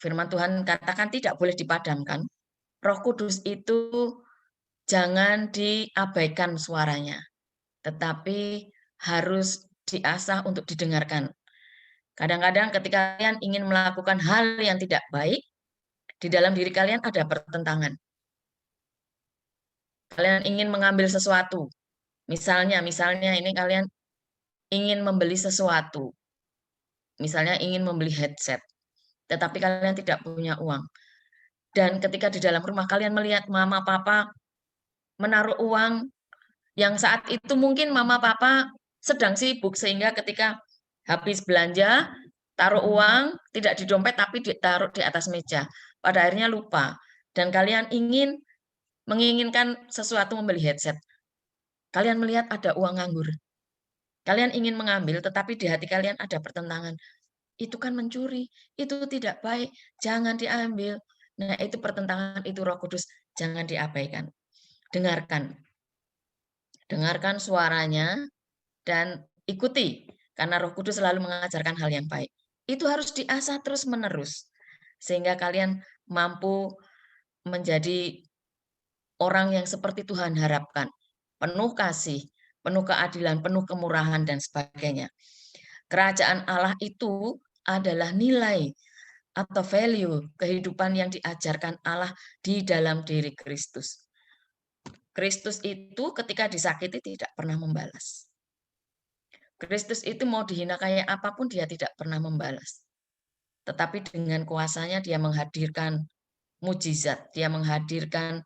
firman Tuhan katakan tidak boleh dipadamkan. Roh Kudus itu jangan diabaikan suaranya, tetapi harus diasah untuk didengarkan. Kadang-kadang ketika kalian ingin melakukan hal yang tidak baik, di dalam diri kalian ada pertentangan. Kalian ingin mengambil sesuatu. Misalnya ini kalian ingin membeli sesuatu. Misalnya ingin membeli headset, tetapi kalian tidak punya uang. Dan ketika di dalam rumah kalian melihat mama papa menaruh uang yang saat itu mungkin mama papa sedang sibuk, sehingga ketika habis belanja, taruh uang tidak di dompet tapi ditaruh di atas meja. Pada akhirnya lupa. Dan kalian menginginkan sesuatu, membeli headset. Kalian melihat ada uang nganggur. Kalian ingin mengambil, tetapi di hati kalian ada pertentangan. Itu kan mencuri, itu tidak baik, jangan diambil. Nah, itu pertentangan, itu Roh Kudus, jangan diabaikan. Dengarkan. Dengarkan suaranya dan ikuti, karena Roh Kudus selalu mengajarkan hal yang baik. Itu harus diasah terus-menerus, sehingga kalian mampu menjadi orang yang seperti Tuhan harapkan. Penuh kasih, penuh keadilan, penuh kemurahan, dan sebagainya. Kerajaan Allah itu adalah nilai atau value kehidupan yang diajarkan Allah di dalam diri Kristus. Kristus itu ketika disakiti tidak pernah membalas. Kristus itu mau dihina kayak apapun dia tidak pernah membalas. Tetapi dengan kuasanya dia menghadirkan mujizat, dia menghadirkan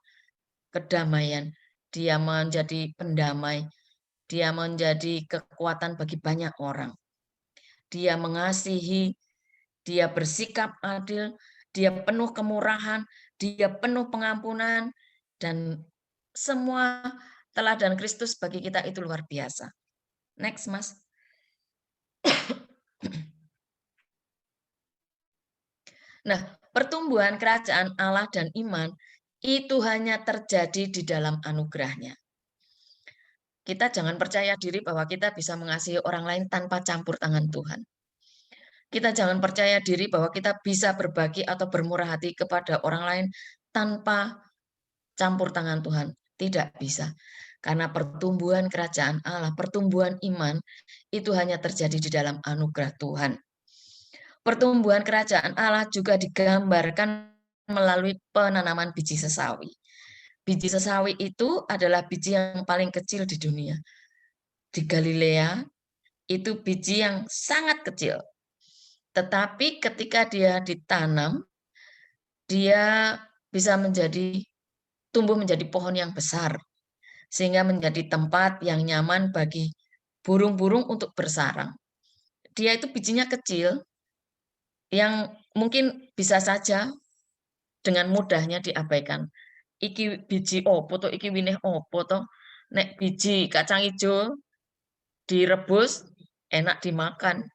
kedamaian, dia menjadi pendamai, dia menjadi kekuatan bagi banyak orang. Dia mengasihi, dia bersikap adil, dia penuh kemurahan, dia penuh pengampunan, dan semua teladan Kristus bagi kita itu luar biasa. Next, Mas. Nah, pertumbuhan kerajaan Allah dan iman itu hanya terjadi di dalam anugerahnya. kita jangan percaya diri bahwa kita bisa mengasihi orang lain tanpa campur tangan Tuhan. Kita jangan percaya diri bahwa kita bisa berbagi atau bermurah hati kepada orang lain tanpa campur tangan Tuhan. Tidak bisa. Karena pertumbuhan kerajaan Allah, pertumbuhan iman, itu hanya terjadi di dalam anugerah Tuhan. Pertumbuhan kerajaan Allah juga digambarkan melalui penanaman biji sesawi. Biji sesawi itu adalah biji yang paling kecil di dunia. Di Galilea, itu biji yang sangat kecil. Tetapi ketika dia ditanam, dia bisa tumbuh menjadi pohon yang besar, sehingga menjadi tempat yang nyaman bagi burung-burung untuk bersarang. Dia itu bijinya kecil, yang mungkin bisa saja dengan mudahnya diabaikan. Iki biji opo to, iki winih opo to, nek biji kacang hijau direbus enak dimakan,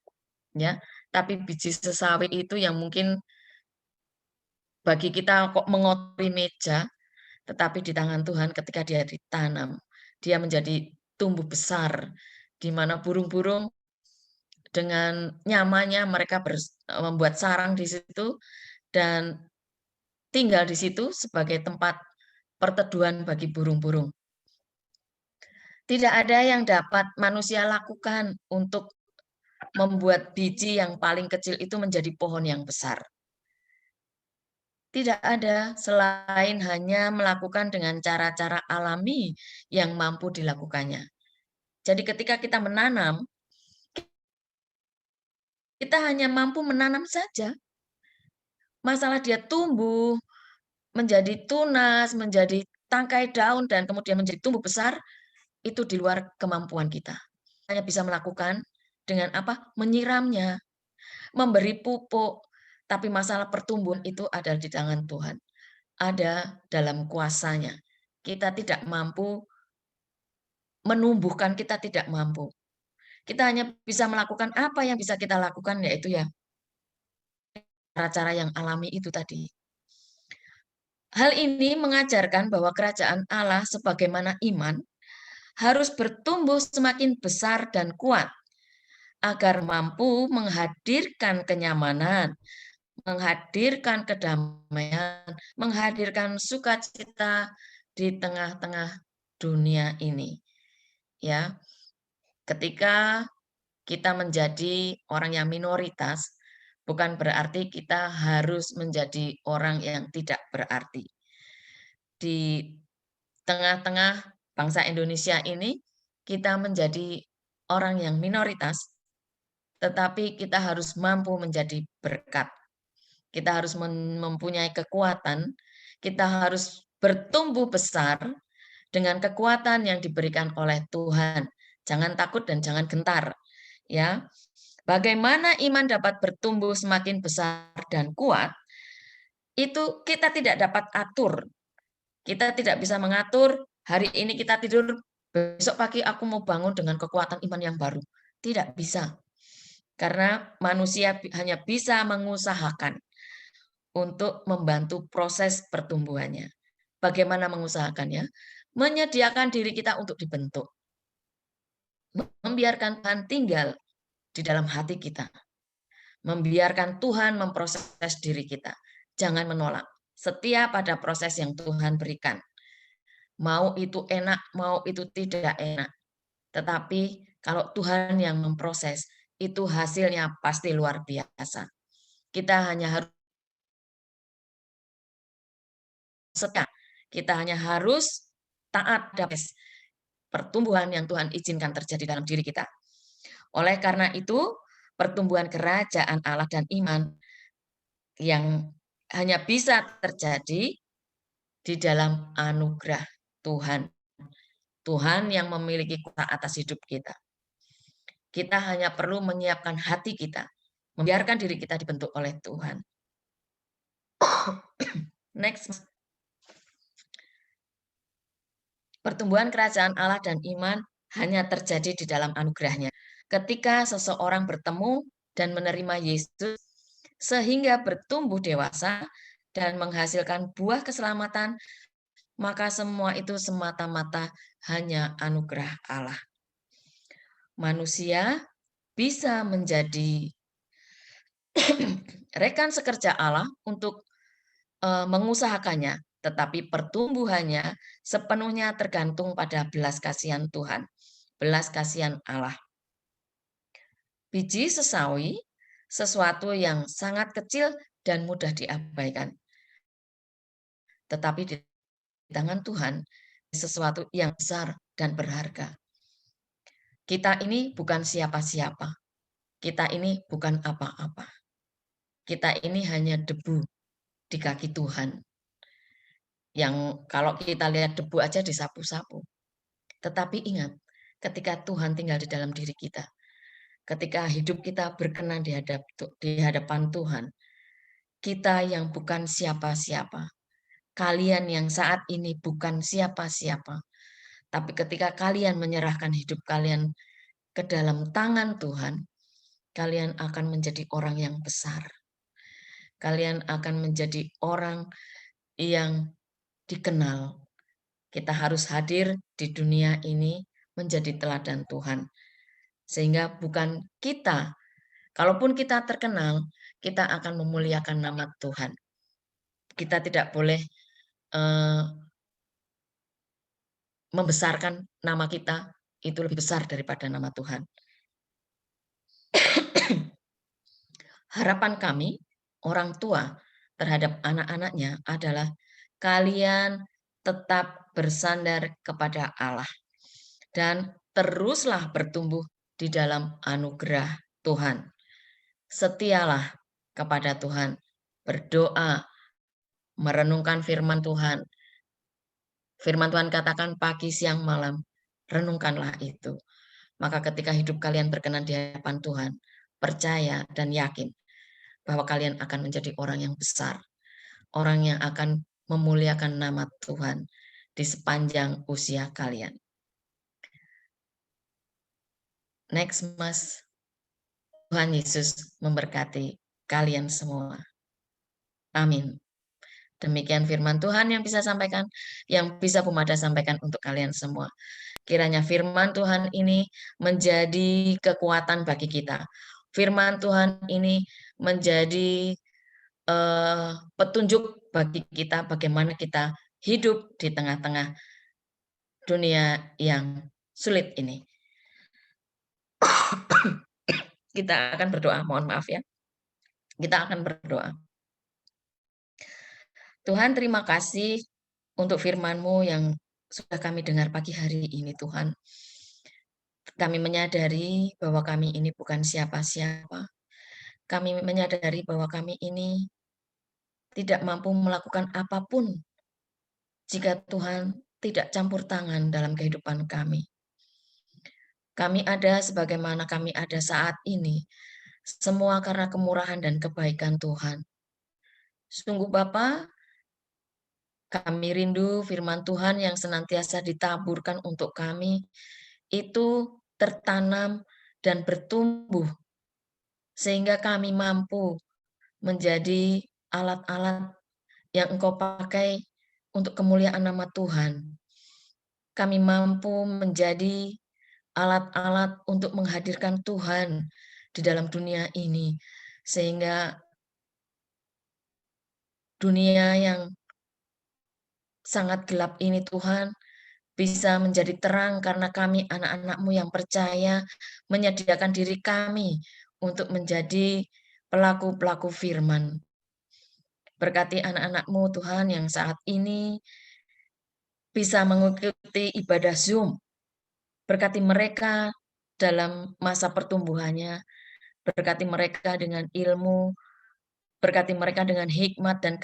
ya. Tapi biji sesawi itu yang mungkin bagi kita kok mengotori meja, tetapi di tangan Tuhan ketika dia ditanam, dia menjadi tumbuh besar, di mana burung-burung dengan nyamannya mereka membuat sarang di situ dan tinggal di situ sebagai tempat perteduhan bagi burung-burung. Tidak ada yang dapat manusia lakukan untuk membuat biji yang paling kecil itu menjadi pohon yang besar. Tidak ada selain hanya melakukan dengan cara-cara alami yang mampu dilakukannya. Jadi ketika kita menanam, kita hanya mampu menanam saja. Masalah dia tumbuh, menjadi tunas, menjadi tangkai daun, dan kemudian menjadi tumbuh besar, itu di luar kemampuan kita. Hanya bisa melakukan dengan apa? Menyiramnya, memberi pupuk. Tapi masalah pertumbuhan itu ada di tangan Tuhan. Ada dalam kuasanya. Kita tidak mampu menumbuhkan, kita tidak mampu. Kita hanya bisa melakukan apa yang bisa kita lakukan, yaitu ya cara-cara yang alami itu tadi. Hal ini mengajarkan bahwa kerajaan Allah sebagaimana iman harus bertumbuh semakin besar dan kuat agar mampu menghadirkan kenyamanan, menghadirkan kedamaian, menghadirkan sukacita di tengah-tengah dunia ini. Ya, ketika kita menjadi orang yang minoritas, bukan berarti kita harus menjadi orang yang tidak berarti. Di tengah-tengah bangsa Indonesia ini, kita menjadi orang yang minoritas, tetapi kita harus mampu menjadi berkat. Kita harus mempunyai kekuatan, kita harus bertumbuh besar dengan kekuatan yang diberikan oleh Tuhan. Jangan takut dan jangan gentar. Ya, bagaimana iman dapat bertumbuh semakin besar dan kuat, itu kita tidak dapat atur. Kita tidak bisa mengatur, hari ini kita tidur, besok pagi aku mau bangun dengan kekuatan iman yang baru. Tidak bisa. Karena manusia hanya bisa mengusahakan untuk membantu proses pertumbuhannya. Bagaimana mengusahakannya? Menyediakan diri kita untuk dibentuk. Membiarkan Tuhan tinggal di dalam hati kita. Membiarkan Tuhan memproses diri kita. Jangan menolak. Setiap ada proses yang Tuhan berikan. Mau itu enak, mau itu tidak enak. Tetapi kalau Tuhan yang memproses, itu hasilnya pasti luar biasa. Kita hanya harus setia. Kita hanya harus taat dalam pertumbuhan yang Tuhan izinkan terjadi dalam diri kita. Oleh karena itu, pertumbuhan kerajaan Allah dan iman yang hanya bisa terjadi di dalam anugerah Tuhan. Tuhan yang memiliki kuasa atas hidup kita. Kita hanya perlu menyiapkan hati kita, membiarkan diri kita dibentuk oleh Tuhan. Next. Pertumbuhan kerajaan Allah dan iman hanya terjadi di dalam anugerahnya. Ketika seseorang bertemu dan menerima Yesus, sehingga bertumbuh dewasa dan menghasilkan buah keselamatan, maka semua itu semata-mata hanya anugerah Allah. Manusia bisa menjadi rekan sekerja Allah untuk mengusahakannya, tetapi pertumbuhannya sepenuhnya tergantung pada belas kasihan Tuhan, belas kasihan Allah. Biji sesawi, sesuatu yang sangat kecil dan mudah diabaikan. Tetapi di tangan Tuhan, sesuatu yang besar dan berharga. Kita ini bukan siapa-siapa. Kita ini bukan apa-apa. Kita ini hanya debu di kaki Tuhan. Yang kalau kita lihat debu aja disapu-sapu. Tetapi ingat, ketika Tuhan tinggal di dalam diri kita, ketika hidup kita berkenan di hadapan Tuhan, kita yang bukan siapa-siapa, kalian yang saat ini bukan siapa-siapa, tapi ketika kalian menyerahkan hidup kalian ke dalam tangan Tuhan, kalian akan menjadi orang yang besar. Kalian akan menjadi orang yang dikenal. Kita harus hadir di dunia ini menjadi teladan Tuhan. Sehingga bukan kita, kalaupun kita terkenal, kita akan memuliakan nama Tuhan. Kita tidak boleh membesarkan nama kita, itu lebih besar daripada nama Tuhan. Harapan kami, orang tua, terhadap anak-anaknya adalah kalian tetap bersandar kepada Allah dan teruslah bertumbuh di dalam anugerah Tuhan. Setialah kepada Tuhan, berdoa, merenungkan firman Tuhan. Firman Tuhan katakan pagi, siang, malam, renungkanlah itu. Maka ketika hidup kalian berkenan di hadapan Tuhan, percaya dan yakin bahwa kalian akan menjadi orang yang besar, orang yang akan memuliakan nama Tuhan di sepanjang usia kalian. Next, Mas. Tuhan Yesus memberkati kalian semua. Amin. Demikian firman Tuhan yang bisa sampaikan, yang bisa Pemada sampaikan untuk kalian semua. Kiranya firman Tuhan ini menjadi kekuatan bagi kita. Firman Tuhan ini menjadi petunjuk bagi kita bagaimana kita hidup di tengah-tengah dunia yang sulit ini. Kita akan berdoa, mohon maaf ya. Kita akan berdoa. Tuhan, terima kasih untuk firman-Mu yang sudah kami dengar pagi hari ini, Tuhan. Kami menyadari bahwa kami ini bukan siapa-siapa. Kami menyadari bahwa kami ini tidak mampu melakukan apapun jika Tuhan tidak campur tangan dalam kehidupan kami. Kami ada sebagaimana kami ada saat ini, semua karena kemurahan dan kebaikan Tuhan. Sungguh Bapa, kami rindu firman Tuhan yang senantiasa ditaburkan untuk kami, itu tertanam dan bertumbuh, sehingga kami mampu menjadi alat-alat yang Engkau pakai untuk kemuliaan nama Tuhan. Kami mampu menjadi alat-alat untuk menghadirkan Tuhan di dalam dunia ini, sehingga dunia yang sangat gelap ini Tuhan bisa menjadi terang karena kami anak-anak-Mu yang percaya menyediakan diri kami untuk menjadi pelaku-pelaku firman. Berkati anak-anak-Mu Tuhan yang saat ini bisa mengikuti ibadah Zoom. Berkati mereka dalam masa pertumbuhannya. Berkati mereka dengan ilmu. Berkati mereka dengan hikmat dan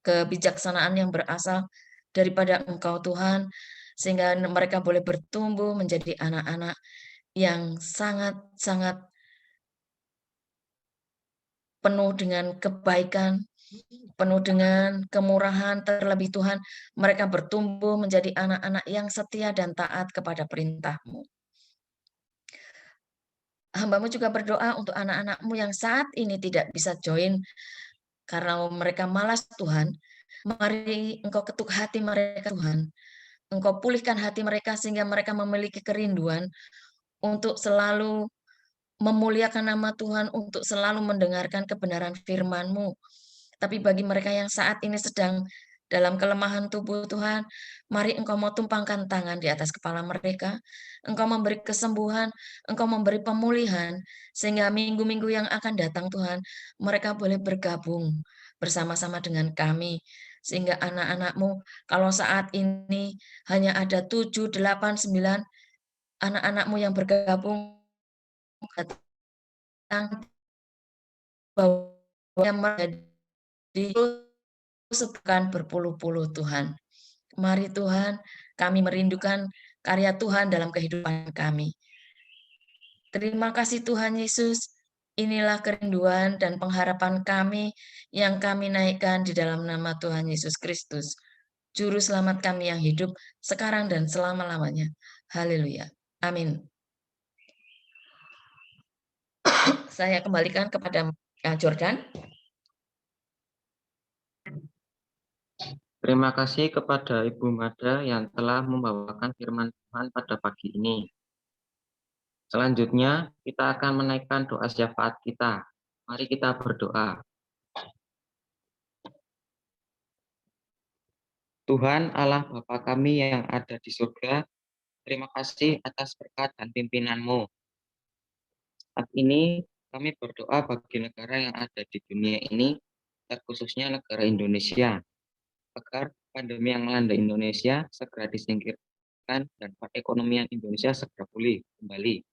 kebijaksanaan yang berasal daripada Engkau Tuhan, sehingga mereka boleh bertumbuh menjadi anak-anak yang sangat-sangat penuh dengan kebaikan, penuh dengan kemurahan, terlebih Tuhan, mereka bertumbuh menjadi anak-anak yang setia dan taat kepada perintah-Mu. Hamba-Mu juga berdoa untuk anak-anak-Mu yang saat ini tidak bisa join karena mereka malas Tuhan. Mari Engkau ketuk hati mereka Tuhan, Engkau pulihkan hati mereka sehingga mereka memiliki kerinduan untuk selalu memuliakan nama Tuhan, untuk selalu mendengarkan kebenaran firman-Mu. Tapi bagi mereka yang saat ini sedang dalam kelemahan tubuh Tuhan, mari Engkau mau tumpangkan tangan di atas kepala mereka, Engkau memberi kesembuhan, Engkau memberi pemulihan, sehingga minggu-minggu yang akan datang Tuhan, mereka boleh bergabung bersama-sama dengan kami, sehingga anak-anak-Mu, kalau saat ini hanya ada 7, 8, 9 anak-anak-Mu yang bergabung, datang bahwa yang menjadi sepekan berpuluh-puluh Tuhan. Mari Tuhan, kami merindukan karya Tuhan dalam kehidupan kami. Terima kasih Tuhan Yesus, inilah kerinduan dan pengharapan kami yang kami naikkan di dalam nama Tuhan Yesus Kristus, Juru Selamat kami yang hidup sekarang dan selama-lamanya. Haleluya. Amin. Saya kembalikan kepada Jordan. Terima kasih kepada Ibu Mada yang telah membawakan firman Tuhan pada pagi ini. Selanjutnya, kita akan menaikkan doa syafaat kita. Mari kita berdoa. Tuhan Allah Bapa kami yang ada di surga, terima kasih atas berkat dan pimpinan-Mu. Saat ini kami berdoa bagi negara yang ada di dunia ini, terkhususnya negara Indonesia, agar pandemi yang melanda Indonesia segera disingkirkan dan perekonomian Indonesia segera pulih kembali,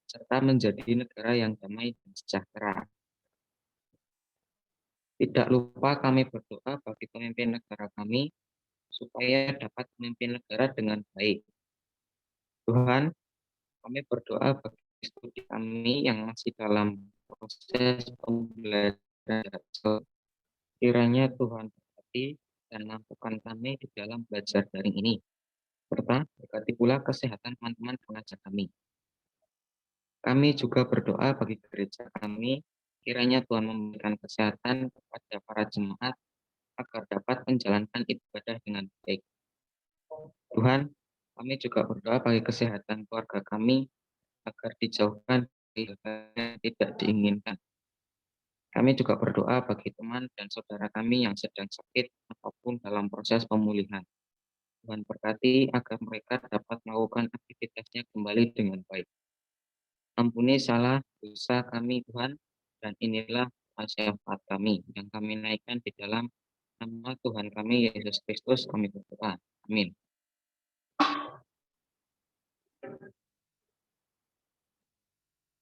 serta menjadi negara yang damai dan sejahtera. Tidak lupa kami berdoa bagi pemimpin negara kami, supaya dapat memimpin negara dengan baik. Tuhan, kami berdoa bagi studi kami yang masih dalam proses pembelajaran. Kiranya Tuhan berkati dan mampukan kami di dalam belajar daring ini, serta berkati pula kesehatan teman-teman pengajar kami. Kami juga berdoa bagi gereja kami, kiranya Tuhan memberikan kesehatan kepada para jemaat agar dapat menjalankan ibadah dengan baik. Tuhan, kami juga berdoa bagi kesehatan keluarga kami agar dijauhkan dari hal yang tidak diinginkan. Kami juga berdoa bagi teman dan saudara kami yang sedang sakit ataupun dalam proses pemulihan. Tuhan berkati agar mereka dapat melakukan aktivitasnya kembali dengan baik. Ampuni salah dosa kami Tuhan, dan inilah syafaat kami yang kami naikkan di dalam nama Tuhan kami Yesus Kristus kami berdoa. Amin.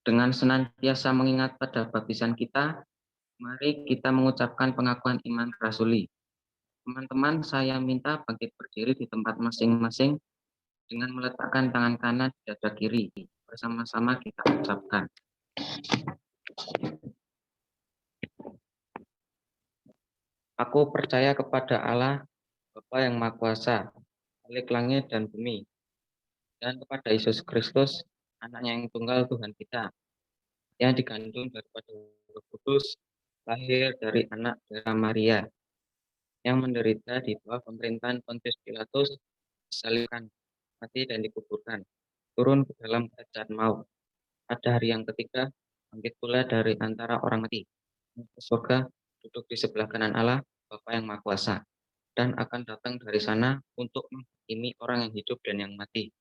Dengan senantiasa mengingat pada baptisan kita, mari kita mengucapkan pengakuan iman rasuli. Teman-teman, saya minta bangkit berdiri di tempat masing-masing dengan meletakkan tangan kanan di dada kiri. Bersama-sama kita ucapkan. Aku percaya kepada Allah, Bapa yang Maha Kuasa, Khalik langit dan bumi, dan kepada Yesus Kristus, Anaknya yang tunggal Tuhan kita, yang dikandung daripada Roh Kudus, lahir dari anak darah Maria, yang menderita di bawah pemerintahan Pontius Pilatus, disalibkan, mati dan dikuburkan, turun ke dalam kerajaan maut. Pada hari yang ketiga, bangkit pula dari antara orang mati, ke surga, duduk di sebelah kanan Allah, Bapa yang Maha Kuasa, dan akan datang dari sana untuk menghakimi orang yang hidup dan yang mati.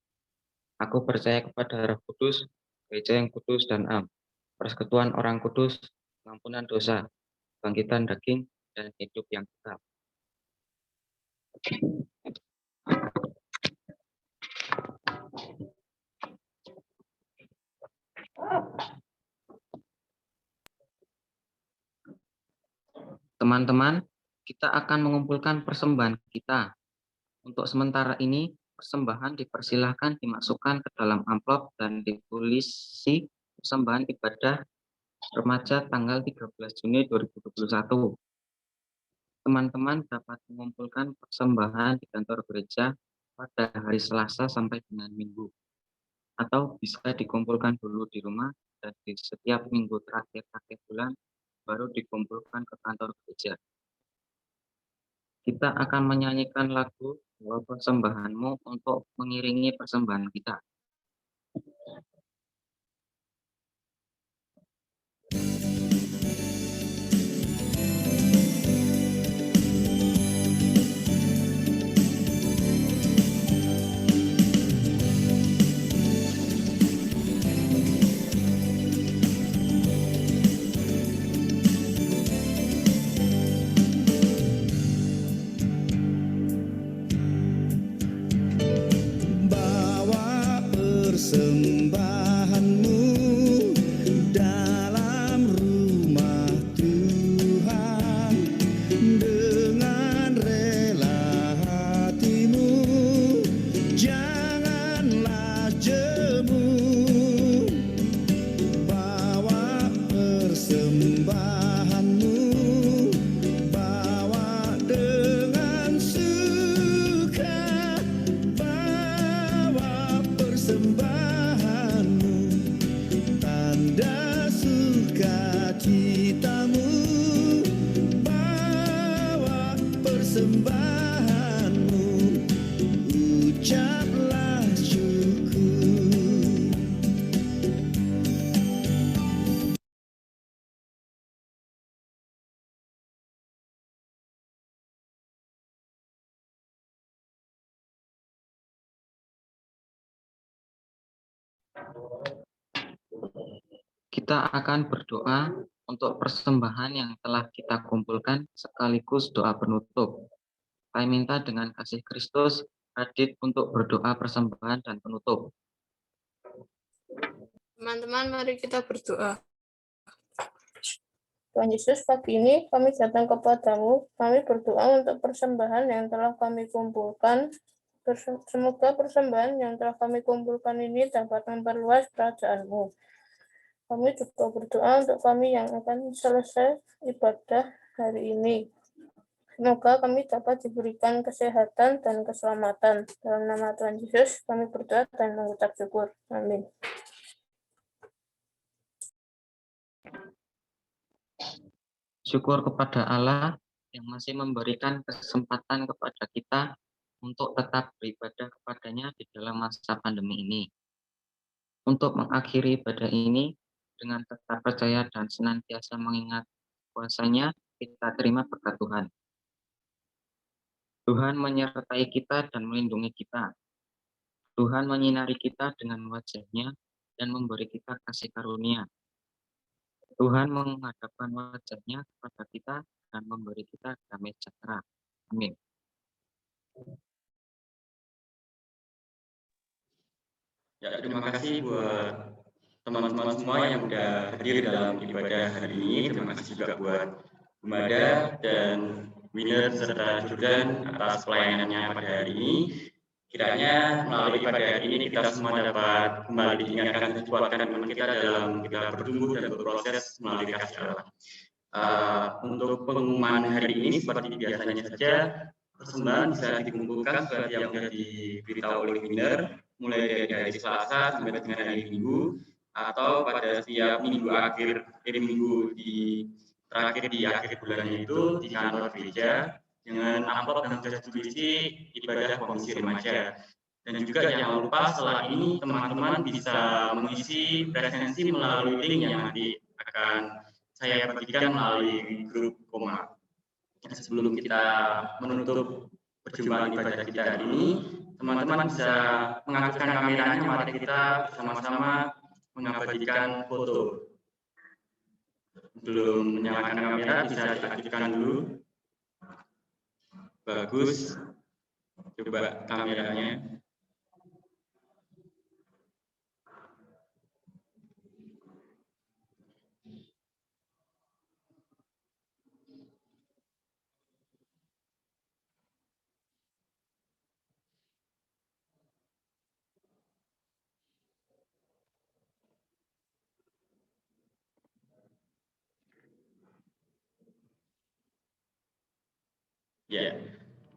Aku percaya kepada Roh Kudus, gereja yang kudus dan am, persekutuan orang kudus, pengampunan dosa, bangkitan daging, dan hidup yang kekal. Teman-teman, kita akan mengumpulkan persembahan kita. Untuk sementara ini, persembahan dipersilahkan dimasukkan ke dalam amplop dan ditulisi persembahan ibadah remaja tanggal 13 Juni 2021. Teman-teman dapat mengumpulkan persembahan di kantor gereja pada hari Selasa sampai dengan Minggu, atau bisa dikumpulkan dulu di rumah dan di setiap minggu terakhir bulan baru dikumpulkan ke kantor gereja. Kita akan menyanyikan lagu Bawa Persembahanmu untuk mengiringi persembahan kita. Bawa persembahanmu dalam rumah Tuhan dengan rela hatimu, janganlah jemu. Bawa persembahanmu, bawa dengan suka, bawa persembahanmu, tanda sukacitamu, bawa persembahanmu, ucaplah syukur. Kita akan berdoa untuk persembahan yang telah kita kumpulkan sekaligus doa penutup. Kami minta dengan kasih Kristus hadir untuk berdoa persembahan dan penutup. Teman-teman, mari kita berdoa. Tuhan Yesus, pagi ini kami datang kepadamu. Kami berdoa untuk persembahan yang telah kami kumpulkan. Semoga persembahan yang telah kami kumpulkan ini dapat memperluas kerajaan-Mu. Kami juga berdoa untuk kami yang akan selesai ibadah hari ini. Semoga kami dapat diberikan kesehatan dan keselamatan. Dalam nama Tuhan Yesus, kami berdoa dan mengucap syukur. Amin. Syukur kepada Allah yang masih memberikan kesempatan kepada kita untuk tetap beribadah kepadanya di dalam masa pandemi ini. Untuk mengakhiri ibadah ini dengan tetap percaya dan senantiasa mengingat kuasa-Nya, kita terima berkat Tuhan. Tuhan menyertai kita dan melindungi kita. Tuhan menyinari kita dengan wajah-Nya dan memberi kita kasih karunia. Tuhan menghadapkan wajah-Nya kepada kita dan memberi kita damai sejahtera. Amin. Ya, terima kasih buat teman-teman semua yang udah hadir dalam ibadah hari ini. Terima kasih juga buat Bumada dan Winner serta Jordan atas pelayanannya pada hari ini. Kiranya melalui ibadah hari ini kita semua dapat kembali diingatkan dan dikuatkan iman kita dalam kita bertumbuh dan berproses melalui kasih Allah. Untuk pengumuman hari ini seperti biasanya saja, persembahan bisa dikumpulkan seperti yang sudah diberitahu oleh Winner, mulai dari hari Selasa sampai dengan hari Minggu, atau pada setiap minggu akhir minggu terakhir di akhir bulannya itu di kantor gereja dengan amplop yang sudah berisi ibadah komisi remaja. Dan juga jangan lupa setelah ini teman-teman bisa mengisi presensi melalui link yang nanti akan saya bagikan melalui grup Koma. Sebelum kita menutup perjumpaan ibadah kita hari ini, teman-teman bisa mengaktifkan kameranya, mari kita sama-sama mengabadikan foto. Belum menyalakan kamera, bisa diaktifkan dulu. Bagus. Coba kameranya. Ya,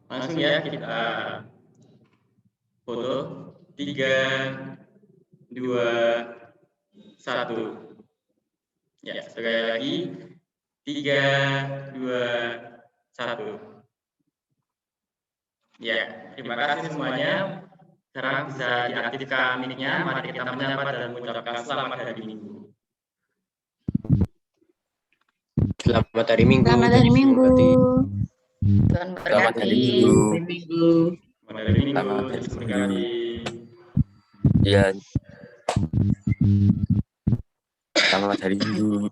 langsung ya kita foto 3, 2, 1. Ya, sekali lagi 3, 2, 1. Ya, terima kasih semuanya. Sekarang bisa diaktifkan mic-nya. Mari kita menyapa dan mengucapkan selamat hari Minggu. Selamat hari Minggu. Selamat hari Minggu. Tuhan Selamat hari memberkati. Minggu. Hari Minggu. Selamat hari Minggu. Selamat hari Yesus Minggu. memberkati. Ya. Selamat hari Minggu.